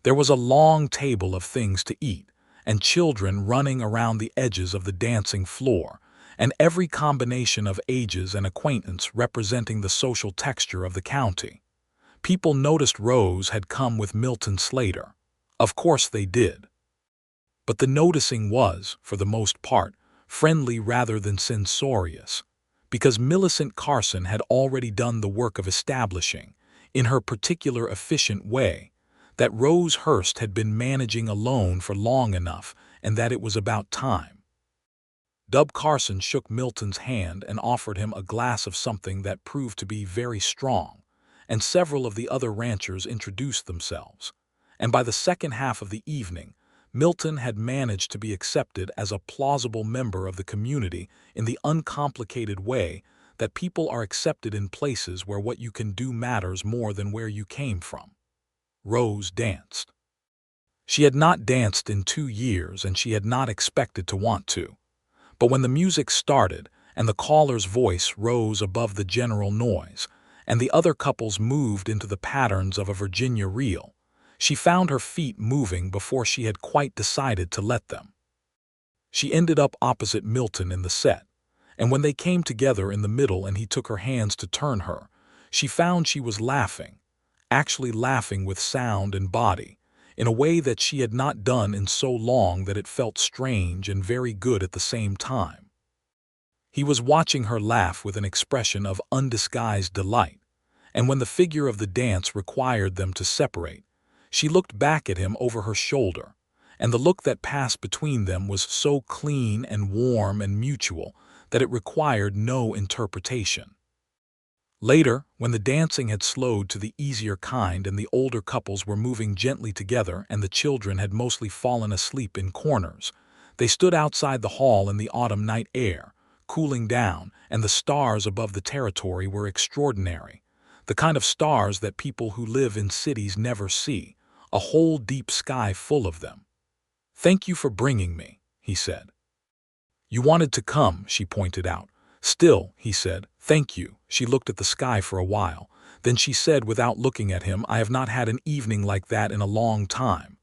There was a long table of things to eat, and children running around the edges of the dancing floor, and every combination of ages and acquaintance representing the social texture of the county. People noticed Rose had come with Milton Slater. Of course they did. But the noticing was, for the most part, friendly rather than censorious, because Millicent Carson had already done the work of establishing, in her particular efficient way, that Rose Hurst had been managing alone for long enough and that it was about time. Dub Carson shook Milton's hand and offered him a glass of something that proved to be very strong, and several of the other ranchers introduced themselves, and by the second half of the evening, Milton had managed to be accepted as a plausible member of the community in the uncomplicated way that people are accepted in places where what you can do matters more than where you came from. Rose danced. She had not danced in 2 years, and she had not expected to want to. But when the music started and the caller's voice rose above the general noise, and the other couples moved into the patterns of a Virginia reel, she found her feet moving before she had quite decided to let them. She ended up opposite Milton in the set, and when they came together in the middle and he took her hands to turn her, she found she was laughing, actually laughing with sound and body, in a way that she had not done in so long that it felt strange and very good at the same time. He was watching her laugh with an expression of undisguised delight, and when the figure of the dance required them to separate, she looked back at him over her shoulder, and the look that passed between them was so clean and warm and mutual that it required no interpretation. Later, when the dancing had slowed to the easier kind and the older couples were moving gently together and the children had mostly fallen asleep in corners, they stood outside the hall in the autumn night air, cooling down, and the stars above the territory were extraordinary, the kind of stars that people who live in cities never see, a whole deep sky full of them. "Thank you for bringing me," he said. "You wanted to come," she pointed out. "Still," he said, "thank you." She looked at the sky for a while. Then she said without looking at him, "I have not had an evening like that in a long time."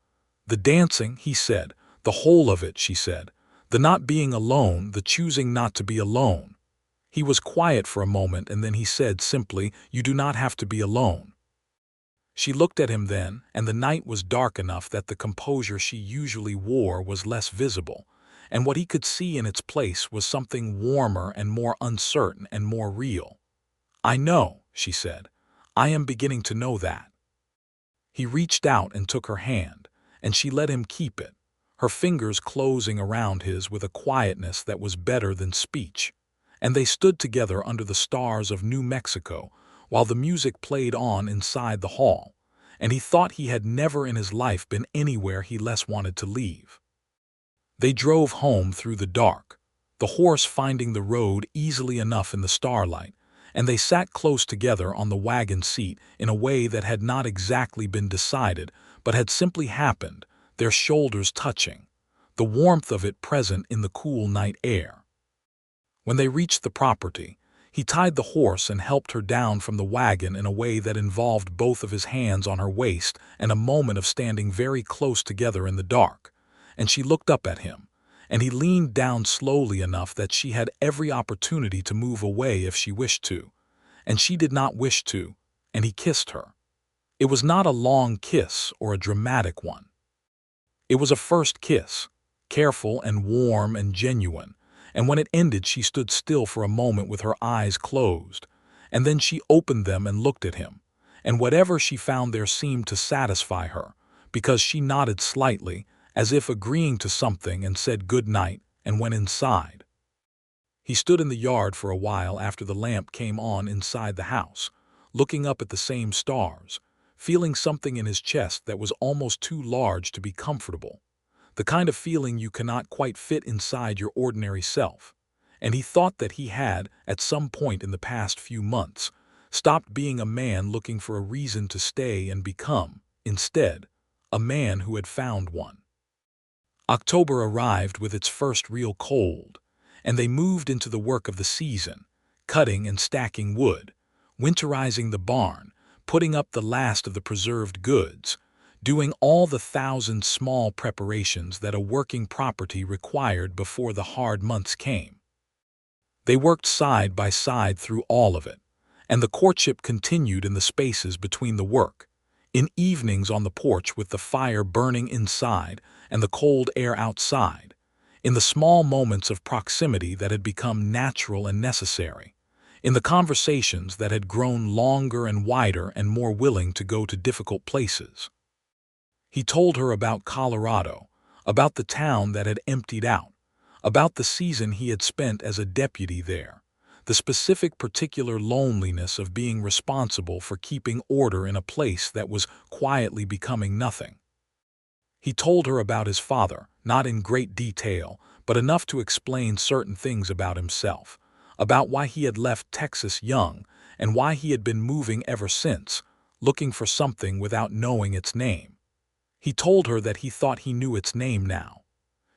"The dancing," he said. "The whole of it," she said. The not being alone, the choosing not to be alone. He was quiet for a moment, and then he said simply, "You do not have to be alone." She looked at him then, and the night was dark enough that the composure she usually wore was less visible, and what he could see in its place was something warmer and more uncertain and more real. "I know," she said. "I am beginning to know that." He reached out and took her hand, and she let him keep it, her fingers closing around his with a quietness that was better than speech. And they stood together under the stars of New Mexico while the music played on inside the hall, and he thought he had never in his life been anywhere he less wanted to leave. They drove home through the dark, the horse finding the road easily enough in the starlight, and they sat close together on the wagon seat in a way that had not exactly been decided but had simply happened, their shoulders touching, the warmth of it present in the cool night air. When they reached the property, he tied the horse and helped her down from the wagon in a way that involved both of his hands on her waist and a moment of standing very close together in the dark, and she looked up at him, and he leaned down slowly enough that she had every opportunity to move away if she wished to, and she did not wish to, and he kissed her. It was not a long kiss or a dramatic one. It was a first kiss, careful and warm and genuine, and when it ended she stood still for a moment with her eyes closed, and then she opened them and looked at him, and whatever she found there seemed to satisfy her, because she nodded slightly, as if agreeing to something, and said good night, and went inside. He stood in the yard for a while after the lamp came on inside the house, looking up at the same stars, feeling something in his chest that was almost too large to be comfortable, the kind of feeling you cannot quite fit inside your ordinary self, and he thought that he had, at some point in the past few months, stopped being a man looking for a reason to stay and become, instead, a man who had found one. October arrived with its first real cold, and they moved into the work of the season, cutting and stacking wood, winterizing the barn, putting up the last of the preserved goods, doing all the thousand small preparations that a working property required before the hard months came. They worked side by side through all of it, and the courtship continued in the spaces between the work, in evenings on the porch with the fire burning inside and the cold air outside, in the small moments of proximity that had become natural and necessary, in the conversations that had grown longer and wider and more willing to go to difficult places. He told her about Colorado, about the town that had emptied out, about the season he had spent as a deputy there, the specific particular loneliness of being responsible for keeping order in a place that was quietly becoming nothing. He told her about his father, not in great detail, but enough to explain certain things about himself, about why he had left Texas young and why he had been moving ever since, looking for something without knowing its name. He told her that he thought he knew its name now.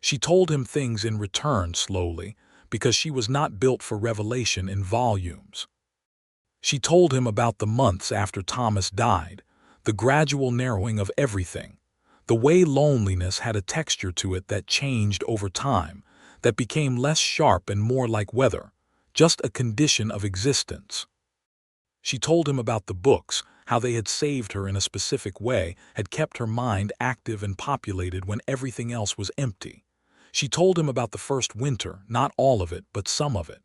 She told him things in return slowly, because she was not built for revelation in volumes. She told him about the months after Thomas died, the gradual narrowing of everything, the way loneliness had a texture to it that changed over time, that became less sharp and more like weather, just a condition of existence. She told him about the books, how they had saved her in a specific way, had kept her mind active and populated when everything else was empty. She told him about the first winter, not all of it, but some of it.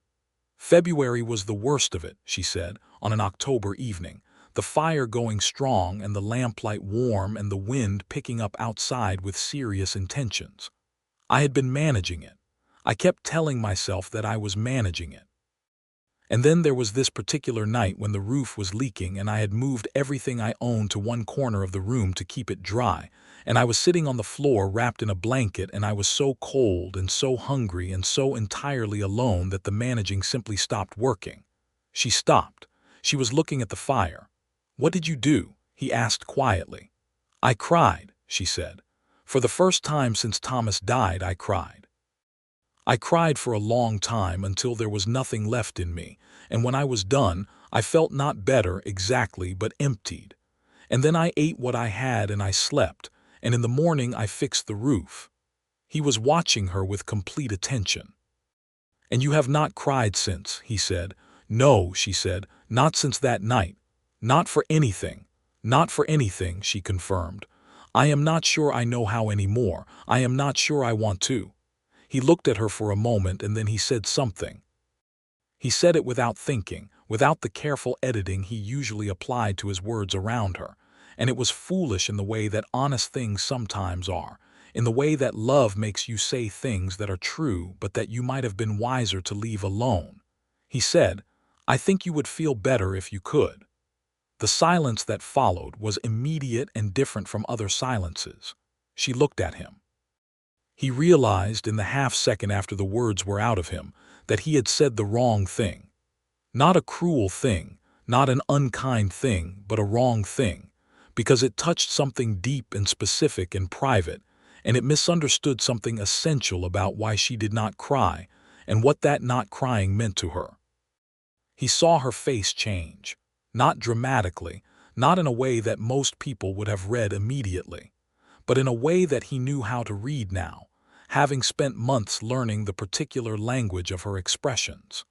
February was the worst of it, she said, on an October evening, the fire going strong and the lamplight warm and the wind picking up outside with serious intentions. I had been managing it. I kept telling myself that I was managing it. And then there was this particular night when the roof was leaking and I had moved everything I owned to one corner of the room to keep it dry, and I was sitting on the floor wrapped in a blanket, and I was so cold and so hungry and so entirely alone that the managing simply stopped working. She stopped. She was looking at the fire. "What did you do?" he asked quietly. "I cried," she said. "For the first time since Thomas died, I cried. I cried for a long time until there was nothing left in me, and when I was done, I felt not better exactly but emptied. And then I ate what I had and I slept, and in the morning I fixed the roof." He was watching her with complete attention. "And you have not cried since," he said. "No," she said, "not since that night. Not for anything. Not for anything," she confirmed. "I am not sure I know how anymore. I am not sure I want to." He looked at her for a moment and then he said something. He said it without thinking, without the careful editing he usually applied to his words around her, and it was foolish in the way that honest things sometimes are, in the way that love makes you say things that are true but that you might have been wiser to leave alone. He said, "I think you would feel better if you could." The silence that followed was immediate and different from other silences. She looked at him. He realized in the half-second after the words were out of him that he had said the wrong thing. Not a cruel thing, not an unkind thing, but a wrong thing, because it touched something deep and specific and private, and it misunderstood something essential about why she did not cry and what that not crying meant to her. He saw her face change, not dramatically, not in a way that most people would have read immediately, but in a way that he knew how to read now, having spent months learning the particular language of her expressions.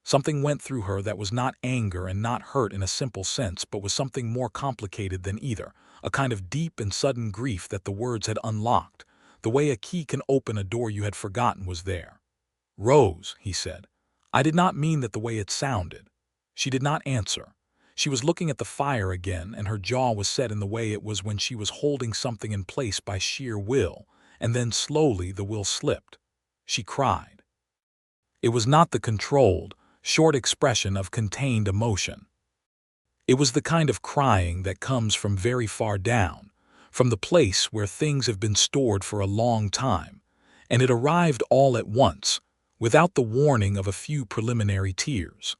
Something went through her that was not anger and not hurt in a simple sense, but was something more complicated than either, a kind of deep and sudden grief that the words had unlocked, the way a key can open a door you had forgotten was there. "Rose," he said. "I did not mean that the way it sounded." She did not answer. She was looking at the fire again, and her jaw was set in the way it was when she was holding something in place by sheer will, and then slowly the will slipped. She cried. It was not the controlled, short expression of contained emotion. It was the kind of crying that comes from very far down, from the place where things have been stored for a long time, and it arrived all at once, without the warning of a few preliminary tears.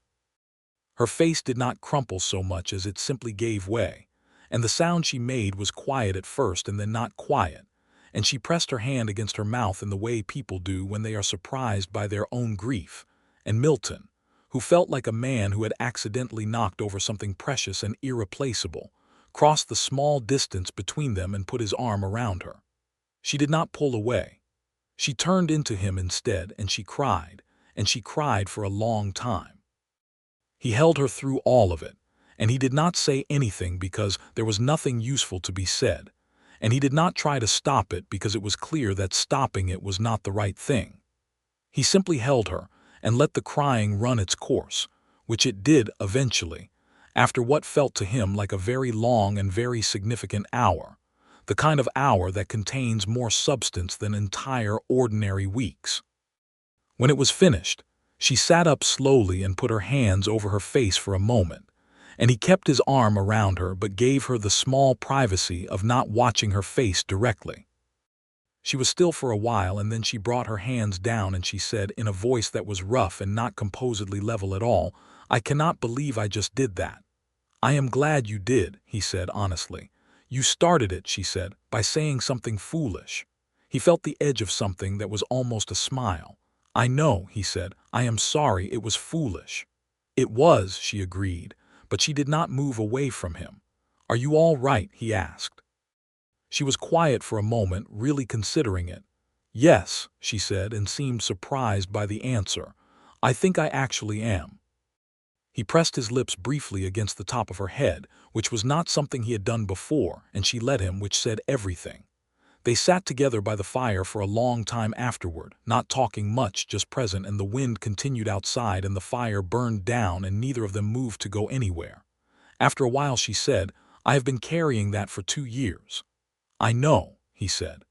Her face did not crumple so much as it simply gave way, and the sound she made was quiet at first and then not quiet, and she pressed her hand against her mouth in the way people do when they are surprised by their own grief, and Milton, who felt like a man who had accidentally knocked over something precious and irreplaceable, crossed the small distance between them and put his arm around her. She did not pull away. She turned into him instead, and she cried for a long time. He held her through all of it, and he did not say anything because there was nothing useful to be said, and he did not try to stop it because it was clear that stopping it was not the right thing. He simply held her and let the crying run its course, which it did eventually, after what felt to him like a very long and very significant hour, the kind of hour that contains more substance than entire ordinary weeks. When it was finished, she sat up slowly and put her hands over her face for a moment, and he kept his arm around her but gave her the small privacy of not watching her face directly. She was still for a while, and then she brought her hands down and she said, in a voice that was rough and not composedly level at all, "I cannot believe I just did that." "I am glad you did," he said honestly. "You started it," she said, "by saying something foolish." He felt the edge of something that was almost a smile. "I know," he said. "I am sorry, it was foolish." "It was," she agreed, but she did not move away from him. "Are you all right?" he asked. She was quiet for a moment, really considering it. "Yes," she said, and seemed surprised by the answer. "I think I actually am." He pressed his lips briefly against the top of her head, which was not something he had done before, and she let him, which said everything. They sat together by the fire for a long time afterward, not talking much, just present, and the wind continued outside and the fire burned down and neither of them moved to go anywhere. After a while she said, "I have been carrying that for 2 years." "I know," he said.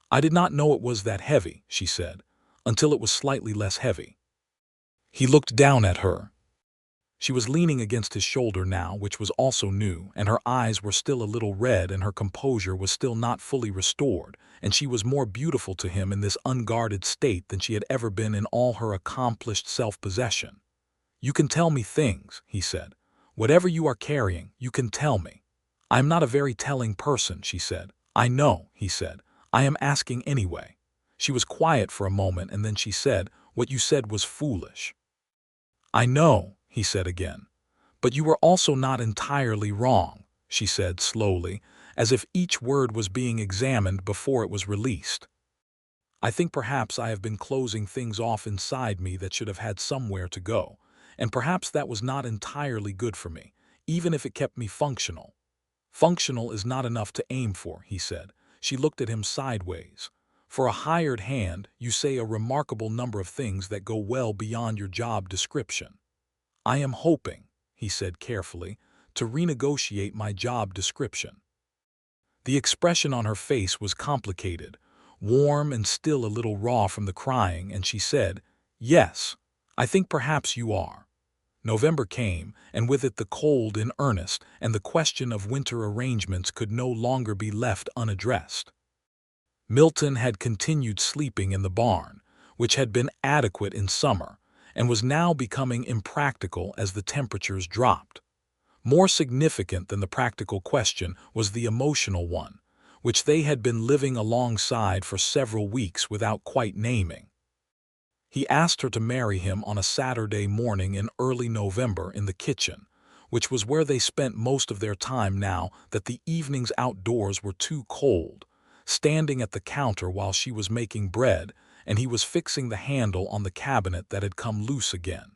"I did not know it was that heavy," she said, "until it was slightly less heavy." He looked down at her. She was leaning against his shoulder now, which was also new, and her eyes were still a little red and her composure was still not fully restored, and she was more beautiful to him in this unguarded state than she had ever been in all her accomplished self-possession. "You can tell me things," he said. "Whatever you are carrying, you can tell me." "I am not a very telling person," she said. "I know," he said. "I am asking anyway." She was quiet for a moment and then she said, "What you said was foolish." "I know," he said again. "But you were also not entirely wrong," she said slowly, as if each word was being examined before it was released. I think perhaps I have been closing things off inside me that should have had somewhere to go, and perhaps that was not entirely good for me, even if it kept me functional. Functional is not enough to aim for, he said. She looked at him sideways. For a hired hand, you say a remarkable number of things that go well beyond your job description. I am hoping, he said carefully, to renegotiate my job description. The expression on her face was complicated, warm and still a little raw from the crying, and she said, "Yes, I think perhaps you are." November came, and with it the cold in earnest, and the question of winter arrangements could no longer be left unaddressed. Milton had continued sleeping in the barn, which had been adequate in summer, and was now becoming impractical as the temperatures dropped. More significant than the practical question was the emotional one, which they had been living alongside for several weeks without quite naming. He asked her to marry him on a Saturday morning in early November in the kitchen, which was where they spent most of their time now that the evenings outdoors were too cold, standing at the counter while she was making bread and he was fixing the handle on the cabinet that had come loose again.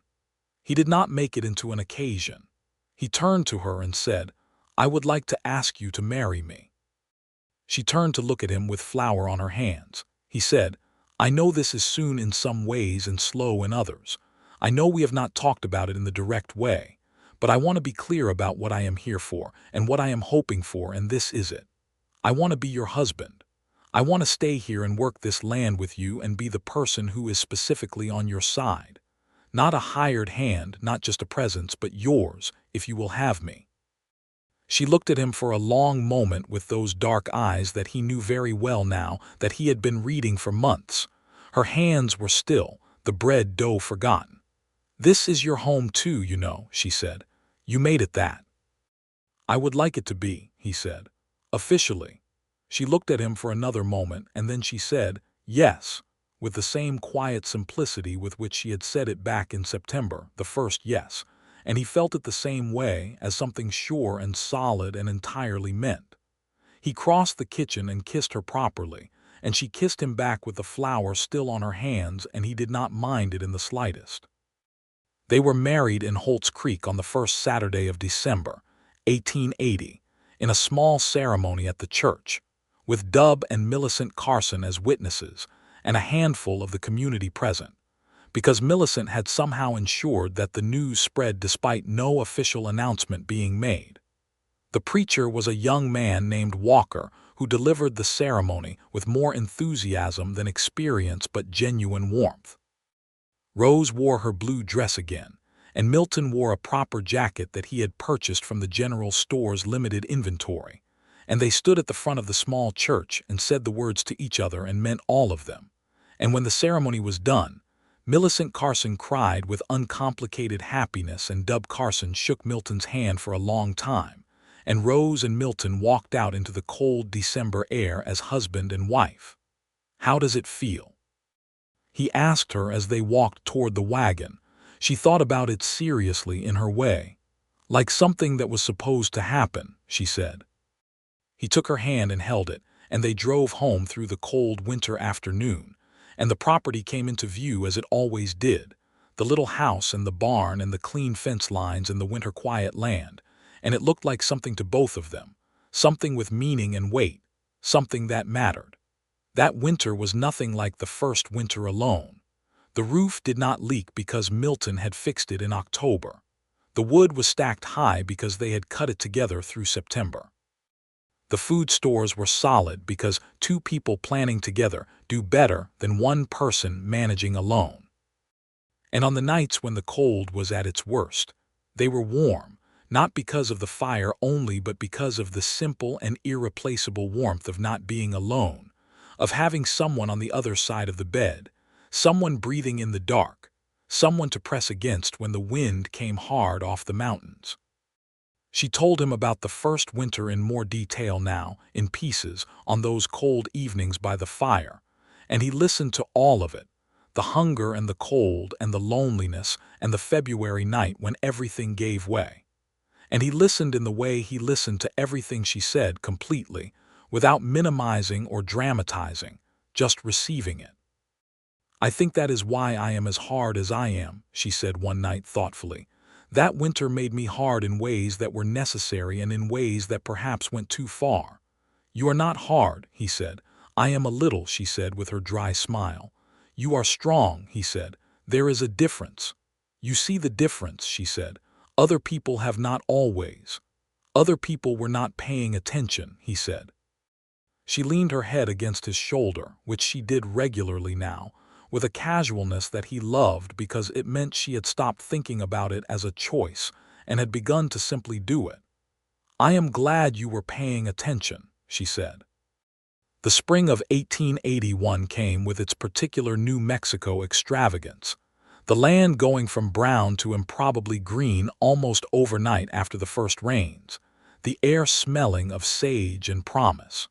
He did not make it into an occasion. He turned to her and said, "I would like to ask you to marry me." She turned to look at him with flour on her hands. He said, "I know this is soon in some ways and slow in others. I know we have not talked about it in the direct way, but I want to be clear about what I am here for and what I am hoping for, and this is it. I want to be your husband. I want to stay here and work this land with you and be the person who is specifically on your side. Not a hired hand, not just a presence, but yours, if you will have me." She looked at him for a long moment with those dark eyes that he knew very well now that he had been reading for months. Her hands were still, the bread dough forgotten. "This is your home too, you know," she said. "You made it that." "I would like it to be," he said. "Officially." She looked at him for another moment, and then she said, "Yes," with the same quiet simplicity with which she had said it back in September, the first yes, and he felt it the same way, as something sure and solid and entirely meant. He crossed the kitchen and kissed her properly, and she kissed him back with the flour still on her hands, and he did not mind it in the slightest. They were married in Holt's Creek on the first Saturday of December, 1880, in a small ceremony at the church, with Dub and Millicent Carson as witnesses, and a handful of the community present, because Millicent had somehow ensured that the news spread despite no official announcement being made. The preacher was a young man named Walker who delivered the ceremony with more enthusiasm than experience but genuine warmth. Rose wore her blue dress again, and Milton wore a proper jacket that he had purchased from the general store's limited inventory, and they stood at the front of the small church and said the words to each other and meant all of them. And when the ceremony was done, Millicent Carson cried with uncomplicated happiness, and Dub Carson shook Milton's hand for a long time, and Rose and Milton walked out into the cold December air as husband and wife. "How does it feel?" he asked her as they walked toward the wagon. She thought about it seriously in her way. "Like something that was supposed to happen," she said. He took her hand and held it, and they drove home through the cold winter afternoon, and the property came into view as it always did, the little house and the barn and the clean fence lines and the winter quiet land, and it looked like something to both of them, something with meaning and weight, something that mattered. That winter was nothing like the first winter alone. The roof did not leak because Milton had fixed it in October. The wood was stacked high because they had cut it together through September. The food stores were solid because two people planning together do better than one person managing alone. And on the nights when the cold was at its worst, they were warm, not because of the fire only but because of the simple and irreplaceable warmth of not being alone, of having someone on the other side of the bed, someone breathing in the dark, someone to press against when the wind came hard off the mountains. She told him about the first winter in more detail now, in pieces, on those cold evenings by the fire, and he listened to all of it, the hunger and the cold and the loneliness and the February night when everything gave way. And he listened in the way he listened to everything she said completely, without minimizing or dramatizing, just receiving it. I think that is why I am as hard as I am, she said one night thoughtfully. That winter made me hard in ways that were necessary and in ways that perhaps went too far. You are not hard, he said. I am a little, she said with her dry smile. You are strong, he said. There is a difference. You see the difference, she said. Other people have not always. Other people were not paying attention, he said. She leaned her head against his shoulder, which she did regularly now, with a casualness that he loved because it meant she had stopped thinking about it as a choice and had begun to simply do it. I am glad you were paying attention, she said. The spring of 1881 came with its particular New Mexico extravagance, the land going from brown to improbably green almost overnight after the first rains, the air smelling of sage and promise.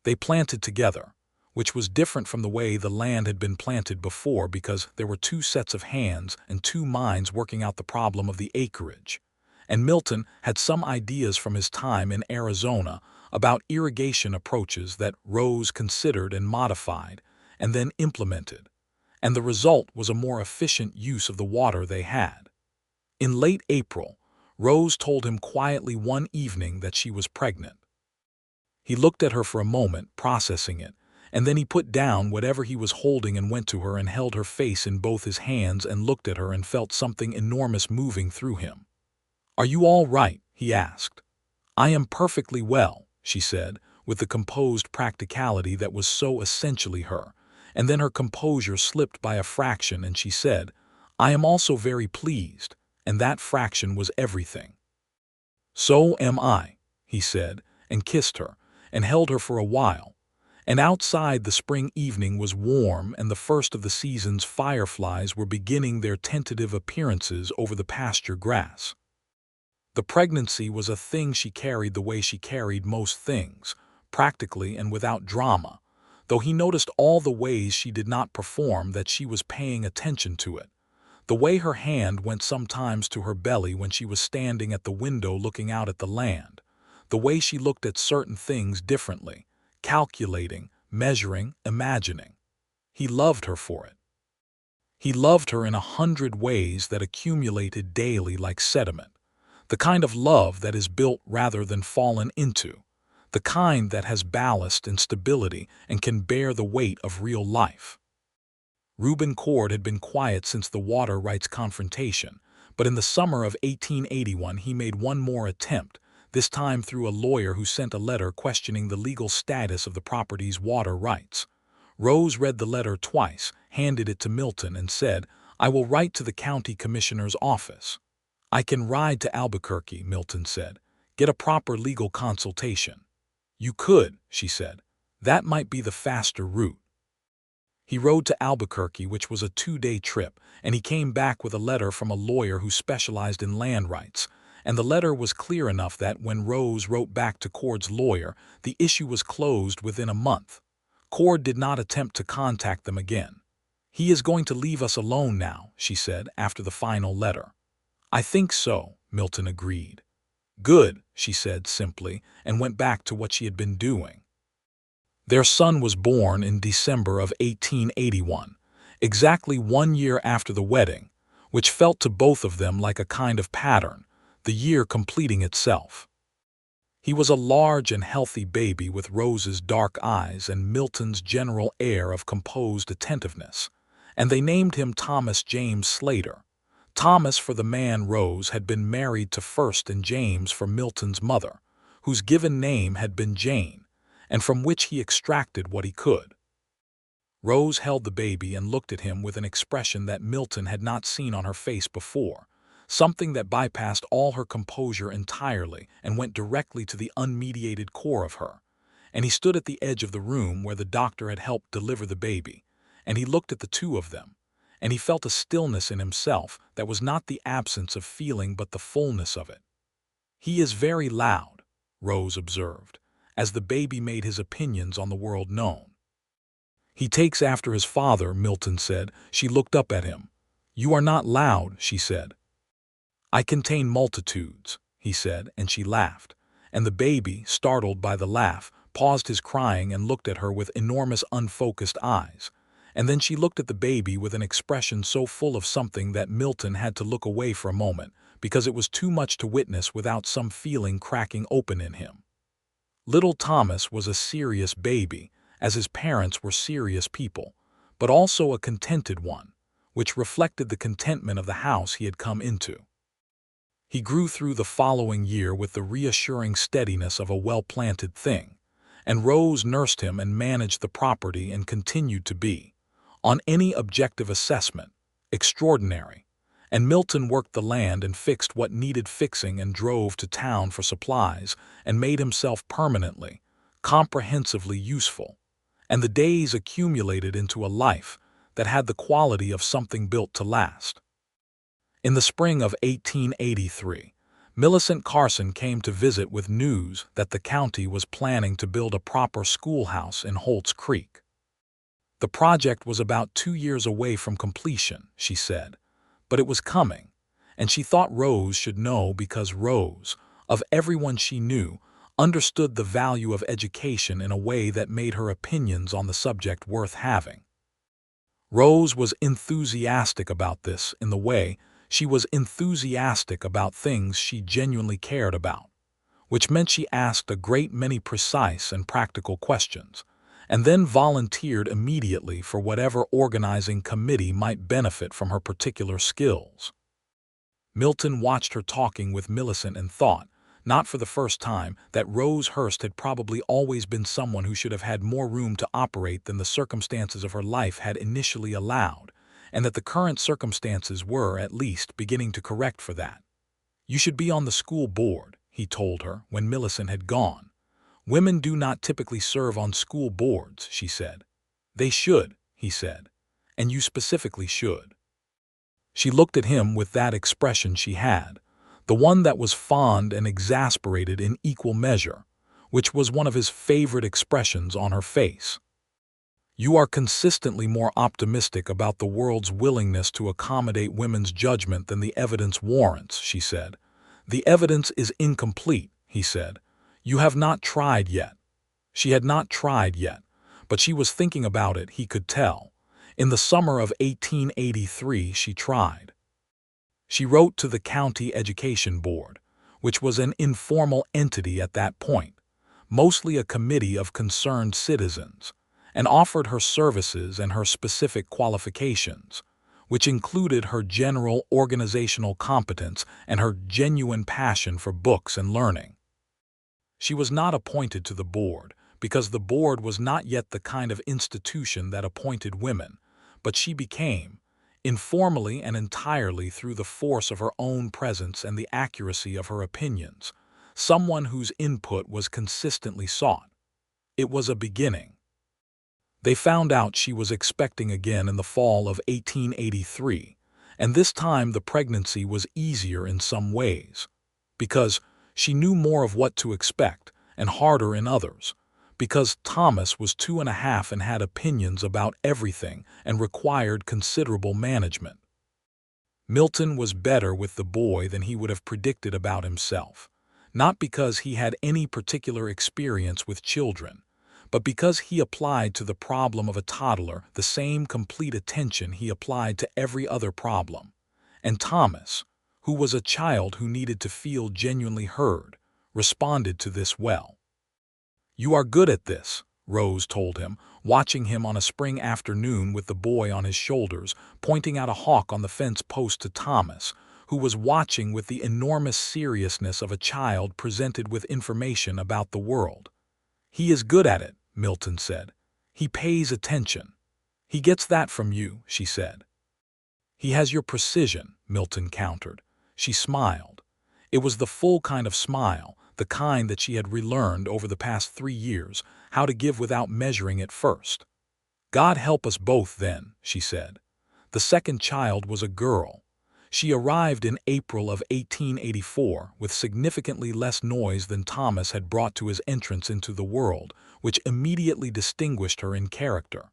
They planted together, which was different from the way the land had been planted before because there were two sets of hands and two minds working out the problem of the acreage. And Milton had some ideas from his time in Arizona about irrigation approaches that Rose considered and modified and then implemented, and the result was a more efficient use of the water they had. In late April, Rose told him quietly one evening that she was pregnant. He looked at her for a moment, processing it, and then he put down whatever he was holding and went to her and held her face in both his hands and looked at her and felt something enormous moving through him. "Are you all right?" he asked. "I am perfectly well," she said, with the composed practicality that was so essentially her, and then her composure slipped by a fraction and she said, "I am also very pleased," and that fraction was everything. "So am I," he said, and kissed her, and held her for a while, and outside the spring evening was warm and the first of the season's fireflies were beginning their tentative appearances over the pasture grass. The pregnancy was a thing she carried the way she carried most things, practically and without drama, though he noticed all the ways she did not perform that she was paying attention to it. The way her hand went sometimes to her belly when she was standing at the window looking out at the land, the way she looked at certain things differently, calculating, measuring, imagining. He loved her for it. He loved her in 100 ways that accumulated daily like sediment, the kind of love that is built rather than fallen into, the kind that has ballast and stability and can bear the weight of real life. Reuben Cord had been quiet since the water rights confrontation, but in the summer of 1881 he made one more attempt, this time through a lawyer who sent a letter questioning the legal status of the property's water rights. Rose read the letter twice, handed it to Milton, and said, "I will write to the county commissioner's office." "I can ride to Albuquerque," Milton said. "Get a proper legal consultation." "You could," she said. "That might be the faster route." He rode to Albuquerque, which was a 2-day trip, and he came back with a letter from a lawyer who specialized in land rights, and the letter was clear enough that when Rose wrote back to Cord's lawyer, the issue was closed within a month. Cord did not attempt to contact them again. "He is going to leave us alone now," she said after the final letter. "I think so," Milton agreed. "Good," she said simply, and went back to what she had been doing. Their son was born in December of 1881, exactly 1 year after the wedding, which felt to both of them like a kind of pattern, the year completing itself. He was a large and healthy baby with Rose's dark eyes and Milton's general air of composed attentiveness, and they named him Thomas James Slater. Thomas for the man Rose had been married to first, and James for Milton's mother, whose given name had been Jane, and from which he extracted what he could. Rose held the baby and looked at him with an expression that Milton had not seen on her face before, something that bypassed all her composure entirely and went directly to the unmediated core of her. And he stood at the edge of the room where the doctor had helped deliver the baby, and he looked at the two of them, and he felt a stillness in himself that was not the absence of feeling but the fullness of it. "He is very loud," Rose observed, as the baby made his opinions on the world known. "He takes after his father," Milton said. She looked up at him. "You are not loud," she said. "I contain multitudes," he said, and she laughed, and the baby, startled by the laugh, paused his crying and looked at her with enormous unfocused eyes, And then she looked at the baby with an expression so full of something that Milton had to look away for a moment, because it was too much to witness without some feeling cracking open in him. Little Thomas was a serious baby, as his parents were serious people, but also a contented one, which reflected the contentment of the house he had come into. He grew through the following year with the reassuring steadiness of a well-planted thing, and Rose nursed him and managed the property and continued to be, on any objective assessment, extraordinary, and Milton worked the land and fixed what needed fixing and drove to town for supplies and made himself permanently, comprehensively useful, and the days accumulated into a life that had the quality of something built to last. In the spring of 1883, Millicent Carson came to visit with news that the county was planning to build a proper schoolhouse in Holt's Creek. The project was about 2 years away from completion, she said, but it was coming, and she thought Rose should know because Rose, of everyone she knew, understood the value of education in a way that made her opinions on the subject worth having. Rose was enthusiastic about this in the way she was enthusiastic about things she genuinely cared about, which meant she asked a great many precise and practical questions, and then volunteered immediately for whatever organizing committee might benefit from her particular skills. Milton watched her talking with Millicent and thought, not for the first time, that Rose Hurst had probably always been someone who should have had more room to operate than the circumstances of her life had initially allowed, and that the current circumstances were, at least, beginning to correct for that. "You should be on the school board," he told her when Millicent had gone. "Women do not typically serve on school boards," she said. "They should," he said, "and you specifically should." She looked at him with that expression she had, the one that was fond and exasperated in equal measure, which was one of his favorite expressions on her face. "You are consistently more optimistic about the world's willingness to accommodate women's judgment than the evidence warrants," she said. "The evidence is incomplete," he said. "You have not tried yet." She had not tried yet, but she was thinking about it, he could tell. In the summer of 1883 she tried. She wrote to the County Education Board, which was an informal entity at that point, mostly a committee of concerned citizens, and offered her services and her specific qualifications, which included her general organizational competence and her genuine passion for books and learning. She was not appointed to the board, because the board was not yet the kind of institution that appointed women, but she became, informally and entirely through the force of her own presence and the accuracy of her opinions, someone whose input was consistently sought. It was a beginning. They found out she was expecting again in the fall of 1883, and this time the pregnancy was easier in some ways, because she knew more of what to expect and harder in others, because Thomas was 2.5 and had opinions about everything and required considerable management. Milton was better with the boy than he would have predicted about himself, not because he had any particular experience with children, but because he applied to the problem of a toddler the same complete attention he applied to every other problem. And Thomas, who was a child who needed to feel genuinely heard, responded to this well. "You are good at this," Rose told him, watching him on a spring afternoon with the boy on his shoulders, pointing out a hawk on the fence post to Thomas, who was watching with the enormous seriousness of a child presented with information about the world. "He is good at it," Milton said. "He pays attention." "He gets that from you," she said. "He has your precision," Milton countered. She smiled. It was the full kind of smile, the kind that she had relearned over the past 3 years, how to give without measuring at first. "God help us both then," she said. The second child was a girl. She arrived in April of 1884 with significantly less noise than Thomas had brought to his entrance into the world, which immediately distinguished her in character.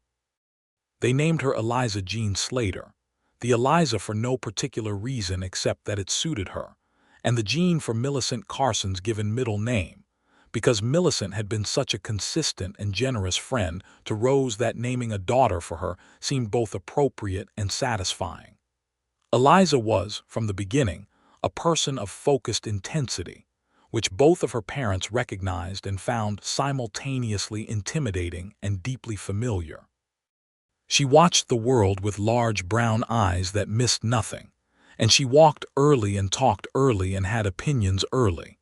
They named her Eliza Jean Slater, the Eliza for no particular reason except that it suited her, and the Jean for Millicent Carson's given middle name, because Millicent had been such a consistent and generous friend to Rose that naming a daughter for her seemed both appropriate and satisfying. Eliza was, from the beginning, a person of focused intensity, which both of her parents recognized and found simultaneously intimidating and deeply familiar. She watched the world with large brown eyes that missed nothing, and she walked early and talked early and had opinions early.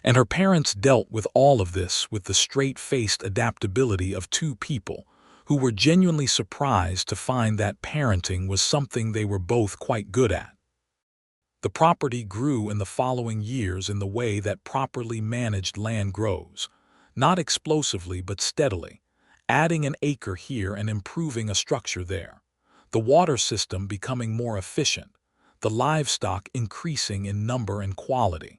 And her parents dealt with all of this with the straight-faced adaptability of two people who were genuinely surprised to find that parenting was something they were both quite good at. The property grew in the following years in the way that properly managed land grows, not explosively but steadily, adding an acre here and improving a structure there, the water system becoming more efficient, the livestock increasing in number and quality.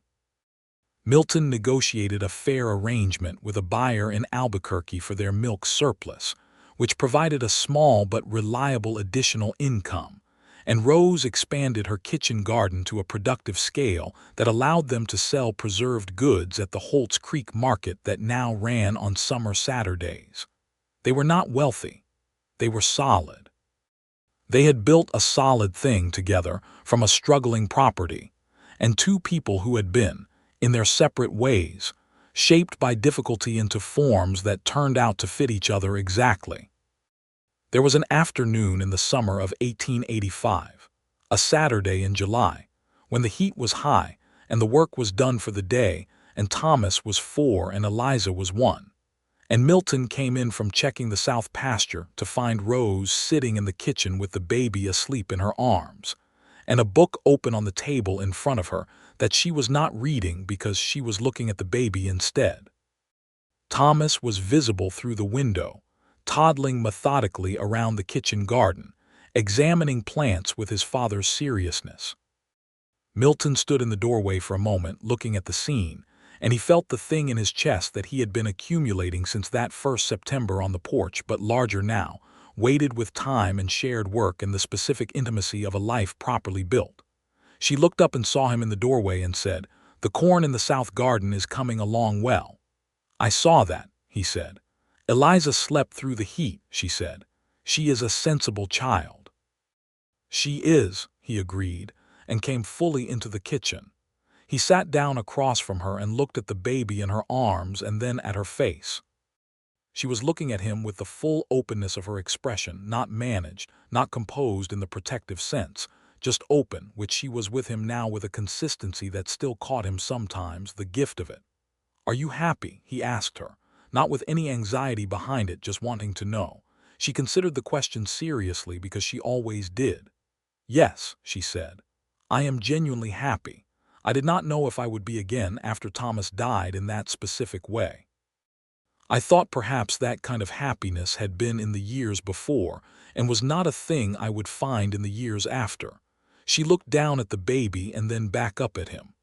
Milton negotiated a fair arrangement with a buyer in Albuquerque for their milk surplus, which provided a small but reliable additional income, and Rose expanded her kitchen garden to a productive scale that allowed them to sell preserved goods at the Holtz Creek market that now ran on summer Saturdays. They were not wealthy. They were solid. They had built a solid thing together from a struggling property, and two people who had been, in their separate ways, shaped by difficulty into forms that turned out to fit each other exactly. There was an afternoon in the summer of 1885, a Saturday in July, when the heat was high and the work was done for the day, and Thomas was 4 and Eliza was 1. And Milton came in from checking the south pasture to find Rose sitting in the kitchen with the baby asleep in her arms, and a book open on the table in front of her that she was not reading because she was looking at the baby instead. Thomas was visible through the window, toddling methodically around the kitchen garden, examining plants with his father's seriousness. Milton stood in the doorway for a moment looking at the scene, and he felt the thing in his chest that he had been accumulating since that first September on the porch, but larger now, weighted with time and shared work and the specific intimacy of a life properly built. She looked up and saw him in the doorway and said, "The corn in the south garden is coming along well." "I saw that," he said. "Eliza slept through the heat," she said. "She is a sensible child." "She is," he agreed, and came fully into the kitchen. He sat down across from her and looked at the baby in her arms and then at her face. She was looking at him with the full openness of her expression, not managed, not composed in the protective sense, just open, which she was with him now with a consistency that still caught him sometimes, the gift of it. "Are you happy?" he asked her, not with any anxiety behind it, just wanting to know. She considered the question seriously because she always did. "Yes," she said. "I am genuinely happy. I did not know if I would be again after Thomas died in that specific way. I thought perhaps that kind of happiness had been in the years before and was not a thing I would find in the years after." She looked down at the baby and then back up at him.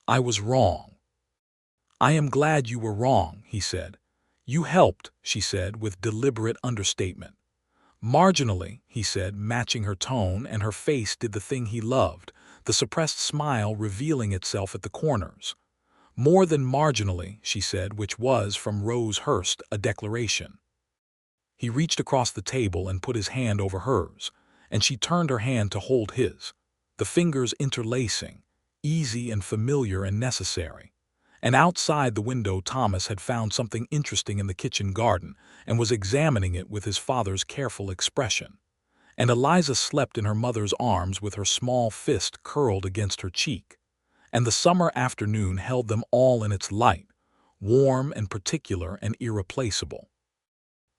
"I was wrong." "I am glad you were wrong," he said. "You helped," she said with deliberate understatement. "Marginally," he said, matching her tone, and her face did the thing he loved, the suppressed smile revealing itself at the corners. "More than marginally," she said, which was, from Rose Hurst, a declaration. He reached across the table and put his hand over hers, and she turned her hand to hold his, the fingers interlacing, easy and familiar and necessary. And outside the window Thomas had found something interesting in the kitchen garden and was examining it with his father's careful expression. And Eliza slept in her mother's arms with her small fist curled against her cheek. And the summer afternoon held them all in its light, warm and particular and irreplaceable.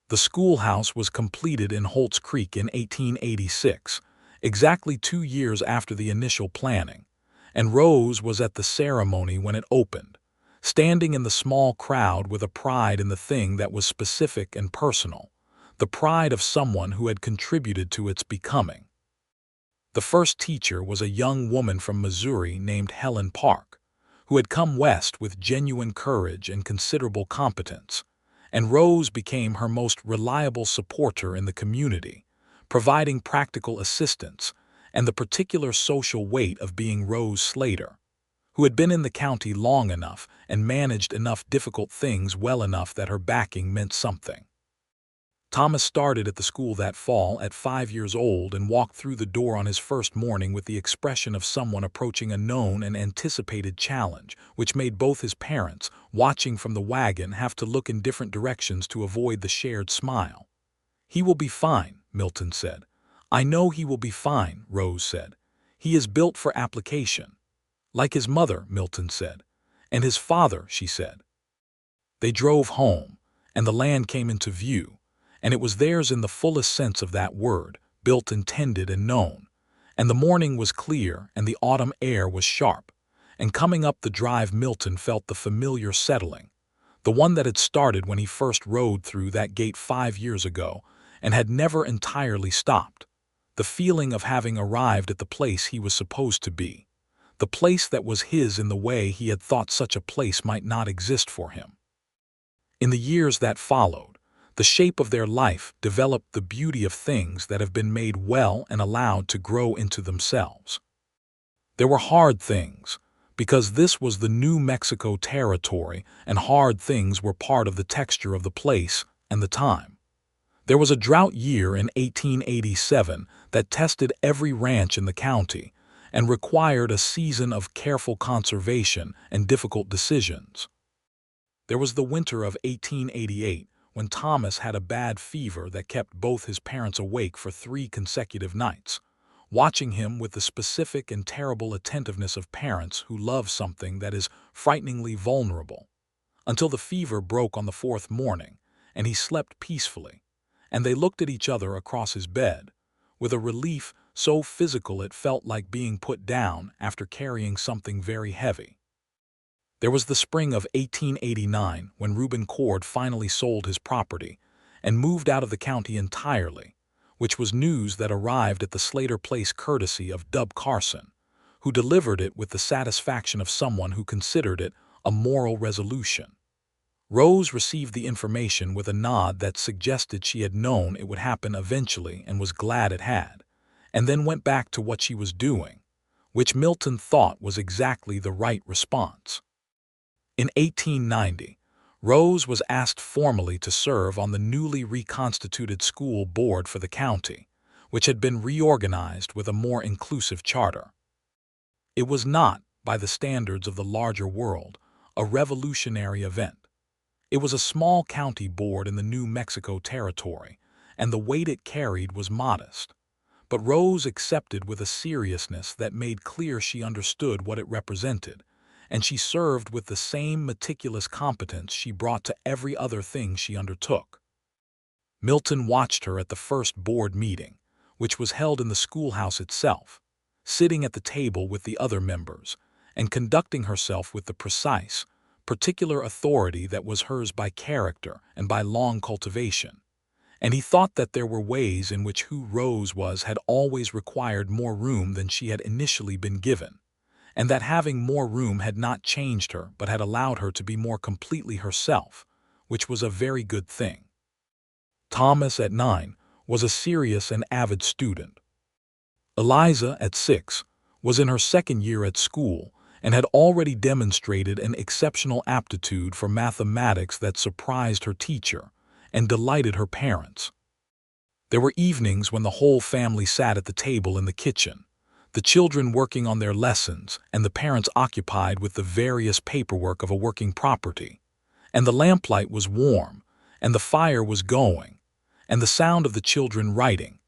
The schoolhouse was completed in Holtz Creek in 1886, exactly 2 years after the initial planning, and Rose was at the ceremony when it opened, standing in the small crowd with a pride in the thing that was specific and personal, the pride of someone who had contributed to its becoming. The first teacher was a young woman from Missouri named Helen Park, who had come west with genuine courage and considerable competence, and Rose became her most reliable supporter in the community, providing practical assistance and the particular social weight of being Rose Slater, who had been in the county long enough and managed enough difficult things well enough that her backing meant something. Thomas started at the school that fall at 5 years old and walked through the door on his first morning with the expression of someone approaching a known and anticipated challenge, which made both his parents, watching from the wagon, have to look in different directions to avoid the shared smile. "He will be fine," Milton said. "I know he will be fine," Rose said. "He is built for application." "Like his mother," Milton said. "And his father," she said. They drove home, and the land came into view, and it was theirs in the fullest sense of that word, built, intended, and known. And the morning was clear, and the autumn air was sharp, and coming up the drive Milton felt the familiar settling, the one that had started when he first rode through that gate 5 years ago and had never entirely stopped, the feeling of having arrived at the place he was supposed to be, the place that was his in the way he had thought such a place might not exist for him. In the years that followed, the shape of their life developed the beauty of things that have been made well and allowed to grow into themselves. There were hard things, because this was the New Mexico territory, and hard things were part of the texture of the place and the time. There was a drought year in 1887 that tested every ranch in the county and required a season of careful conservation and difficult decisions. There was the winter of 1888, when Thomas had a bad fever that kept both his parents awake for 3 consecutive nights, watching him with the specific and terrible attentiveness of parents who love something that is frighteningly vulnerable, until the fever broke on the 4th morning, and he slept peacefully, and they looked at each other across his bed, with a relief so physical it felt like being put down after carrying something very heavy. There was the spring of 1889 when Reuben Cord finally sold his property and moved out of the county entirely, which was news that arrived at the Slater place courtesy of Dub Carson, who delivered it with the satisfaction of someone who considered it a moral resolution. Rose received the information with a nod that suggested she had known it would happen eventually and was glad it had, and then went back to what she was doing, which Milton thought was exactly the right response. In 1890, Rose was asked formally to serve on the newly reconstituted school board for the county, which had been reorganized with a more inclusive charter. It was not, by the standards of the larger world, a revolutionary event. It was a small county board in the New Mexico territory, and the weight it carried was modest. But Rose accepted with a seriousness that made clear she understood what it represented, and she served with the same meticulous competence she brought to every other thing she undertook. Milton watched her at the first board meeting, which was held in the schoolhouse itself, sitting at the table with the other members, and conducting herself with the precise, particular authority that was hers by character and by long cultivation. And he thought that there were ways in which who Rose was had always required more room than she had initially been given, and that having more room had not changed her but had allowed her to be more completely herself, which was a very good thing. Thomas, at 9, was a serious and avid student. Eliza, at 6, was in her 2nd year at school and had already demonstrated an exceptional aptitude for mathematics that surprised her teacher and delighted her parents. There were evenings when the whole family sat at the table in the kitchen, the children working on their lessons and the parents occupied with the various paperwork of a working property, and the lamplight was warm, and the fire was going, and the sound of the children writing,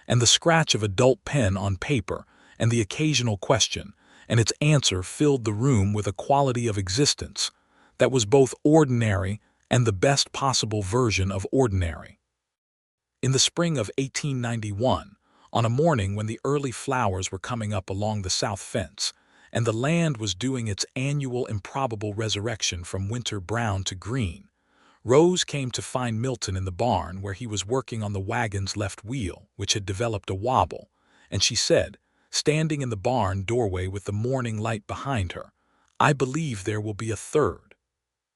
and the scratch of a dull pen on paper, and the occasional question, and its answer filled the room with a quality of existence that was both ordinary and the best possible version of ordinary. In the spring of 1891, on a morning when the early flowers were coming up along the south fence, and the land was doing its annual improbable resurrection from winter brown to green, Rose came to find Milton in the barn where he was working on the wagon's left wheel, which had developed a wobble, and she said, standing in the barn doorway with the morning light behind her, "I believe there will be a third."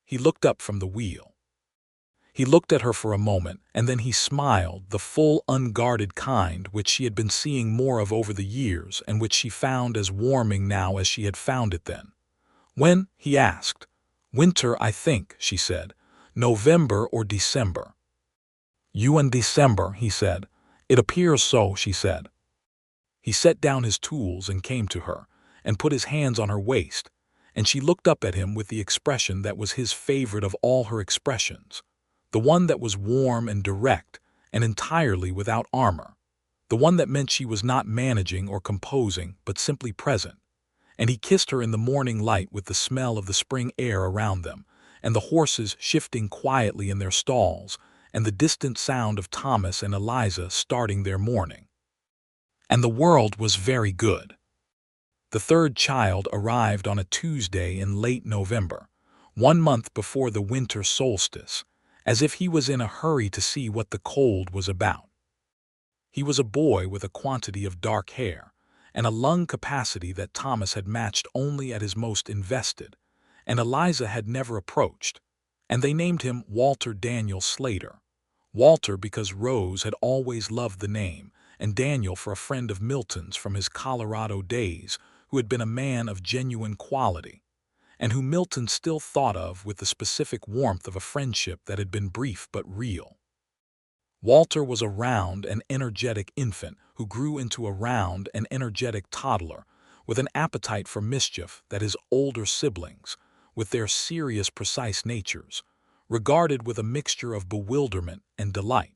He looked up from the wheel. He looked at her for a moment, and then he smiled, the full, unguarded kind which she had been seeing more of over the years and which she found as warming now as she had found it then. When? He asked. Winter, I think, she said. November or December. You in December, he said. It appears so, she said. He set down his tools and came to her, and put his hands on her waist, and she looked up at him with the expression that was his favorite of all her expressions, the one that was warm and direct and entirely without armor, the one that meant she was not managing or composing but simply present. And he kissed her in the morning light with the smell of the spring air around them, and the horses shifting quietly in their stalls, and the distant sound of Thomas and Eliza starting their morning. And the world was very good. The third child arrived on a Tuesday in late November, 1 month before the winter solstice, as if he was in a hurry to see what the cold was about. He was a boy with a quantity of dark hair, and a lung capacity that Thomas had matched only at his most invested, and Eliza had never approached, and they named him Walter Daniel Slater. Walter because Rose had always loved the name, and Daniel for a friend of Milton's from his Colorado days who had been a man of genuine quality, and who Milton still thought of with the specific warmth of a friendship that had been brief but real. Walter was a round and energetic infant who grew into a round and energetic toddler with an appetite for mischief that his older siblings, with their serious, precise natures, regarded with a mixture of bewilderment and delight.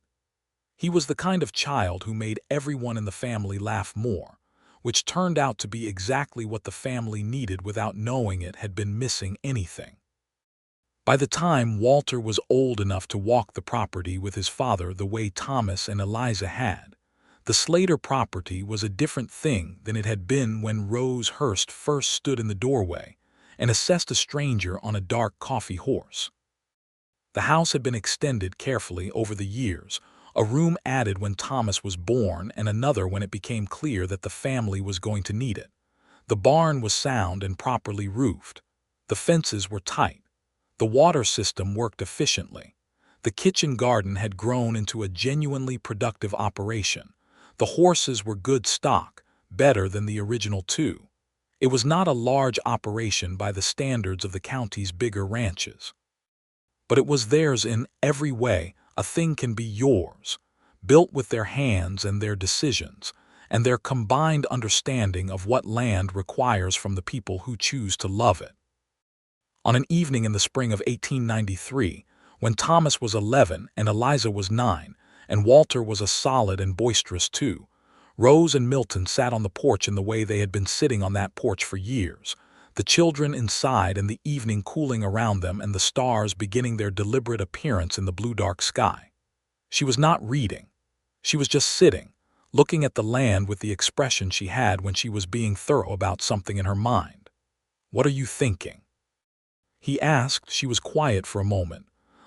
He was the kind of child who made everyone in the family laugh more, which turned out to be exactly what the family needed without knowing it had been missing anything. By the time Walter was old enough to walk the property with his father the way Thomas and Eliza had, the Slater property was a different thing than it had been when Rose Hurst first stood in the doorway and assessed a stranger on a dark coffee horse. The house had been extended carefully over the years, a room added when Thomas was born and another when it became clear that the family was going to need it. The barn was sound and properly roofed. The fences were tight. The water system worked efficiently. The kitchen garden had grown into a genuinely productive operation. The horses were good stock, better than the original two. It was not a large operation by the standards of the county's bigger ranches. But it was theirs in every way a thing can be yours, built with their hands and their decisions, and their combined understanding of what land requires from the people who choose to love it. On an evening in the spring of 1893, when Thomas was 11 and Eliza was 9, and Walter was a solid and boisterous 2, Rose and Milton sat on the porch in the way they had been sitting on that porch for years, the children inside and the evening cooling around them and the stars beginning their deliberate appearance in the blue dark sky. She was not reading. She was just sitting, looking at the land with the expression she had when she was being thorough about something in her mind. "What are you thinking?" he asked. She was quiet for a moment.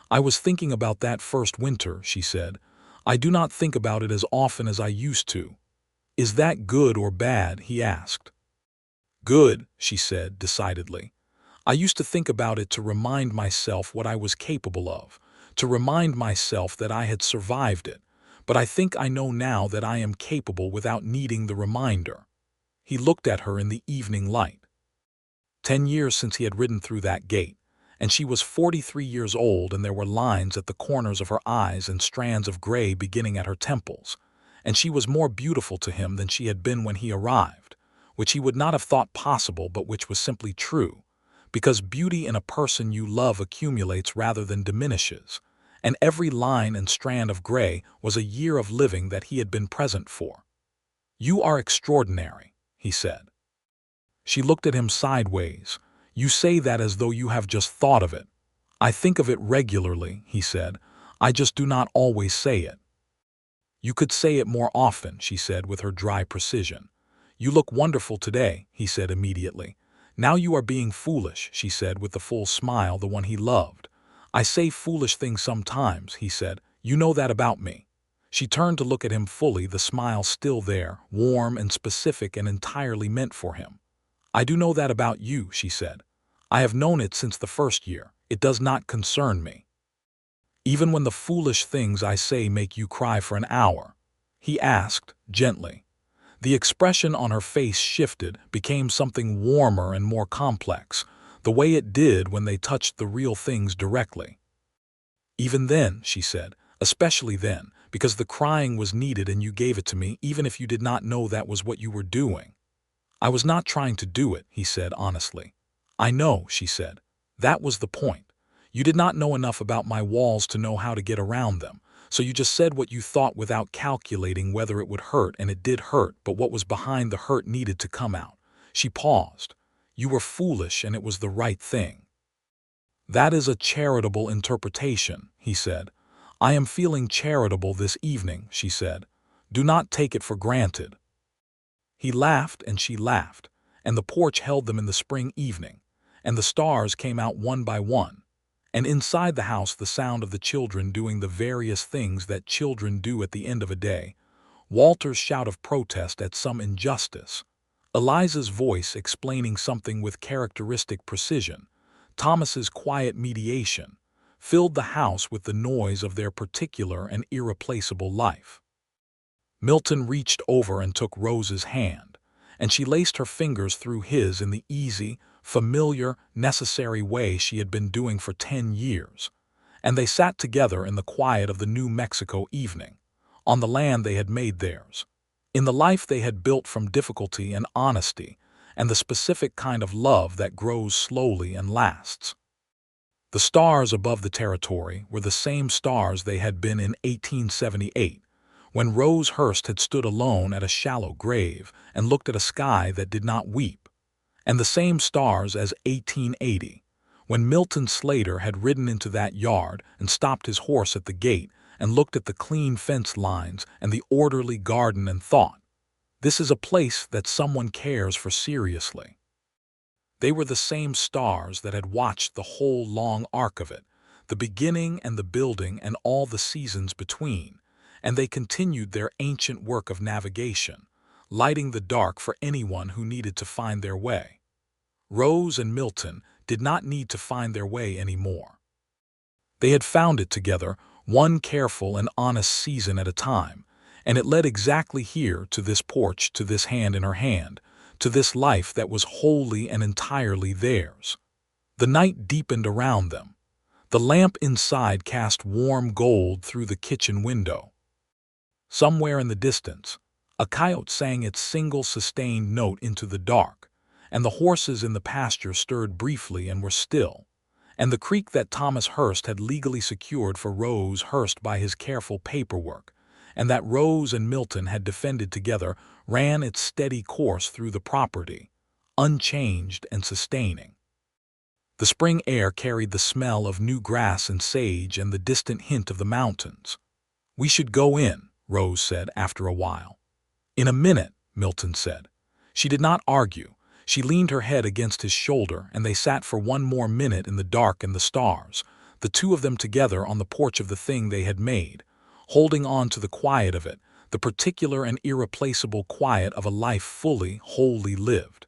"I was thinking about that first winter," she said. "I do not think about it as often as I used to." "Is that good or bad?" he asked. "Good," she said decidedly. "I used to think about it to remind myself what I was capable of, to remind myself that I had survived it, but I think I know now that I am capable without needing the reminder." He looked at her in the evening light. 10 years since he had ridden through that gate, and she was 43 years old, and there were lines at the corners of her eyes and strands of gray beginning at her temples, and she was more beautiful to him than she had been when he arrived, which he would not have thought possible but which was simply true, because beauty in a person you love accumulates rather than diminishes, and every line and strand of gray was a year of living that he had been present for. "You are extraordinary," he said. She looked at him sideways. "You say that as though you have just thought of it." "I think of it regularly," he said. "I just do not always say it." "You could say it more often," she said with her dry precision. "You look wonderful today," he said immediately. "Now you are being foolish," she said with the full smile, the one he loved. "I say foolish things sometimes," he said. "You know that about me." She turned to look at him fully, the smile still there, warm and specific and entirely meant for him. "I do know that about you," she said. "I have known it since the first year. It does not concern me." "Even when the foolish things I say make you cry for an hour?" he asked, gently. The expression on her face shifted, became something warmer and more complex, the way it did when they touched the real things directly. Even then, she said, especially then, because the crying was needed and you gave it to me even if you did not know that was what you were doing. I was not trying to do it, he said honestly. I know, she said. That was the point. You did not know enough about my walls to know how to get around them, so you just said what you thought without calculating whether it would hurt, and it did hurt, but what was behind the hurt needed to come out. She paused. You were foolish and it was the right thing. That is a charitable interpretation, he said. I am feeling charitable this evening, she said. Do not take it for granted. He laughed and she laughed, and the porch held them in the spring evening, and the stars came out one by one, and inside the house the sound of the children doing the various things that children do at the end of a day, Walter's shout of protest at some injustice, Eliza's voice explaining something with characteristic precision, Thomas's quiet mediation, filled the house with the noise of their particular and irreplaceable life. Milton reached over and took Rose's hand, and she laced her fingers through his in the easy, familiar, necessary way she had been doing for 10 years, and they sat together in the quiet of the New Mexico evening, on the land they had made theirs, in the life they had built from difficulty and honesty, and the specific kind of love that grows slowly and lasts. The stars above the territory were the same stars they had been in 1878, when Rose Hurst had stood alone at a shallow grave and looked at a sky that did not weep, and the same stars as 1880, when Milton Slater had ridden into that yard and stopped his horse at the gate and looked at the clean fence lines and the orderly garden and thought, this is a place that someone cares for seriously. They were the same stars that had watched the whole long arc of it, the beginning and the building and all the seasons between, and they continued their ancient work of navigation, lighting the dark for anyone who needed to find their way. Rose and Milton did not need to find their way anymore. They had found it together, one careful and honest season at a time, and it led exactly here to this porch, to this hand in her hand, to this life that was wholly and entirely theirs. The night deepened around them. The lamp inside cast warm gold through the kitchen window. Somewhere in the distance, a coyote sang its single sustained note into the dark, and the horses in the pasture stirred briefly and were still, and the creek that Thomas Hurst had legally secured for Rose Hurst by his careful paperwork, and that Rose and Milton had defended together, ran its steady course through the property, unchanged and sustaining. The spring air carried the smell of new grass and sage and the distant hint of the mountains. We should go in, Rose said after a while. In a minute, Milton said. She did not argue. She leaned her head against his shoulder, and they sat for one more minute in the dark and the stars, the two of them together on the porch of the thing they had made, holding on to the quiet of it, the particular and irreplaceable quiet of a life fully, wholly lived.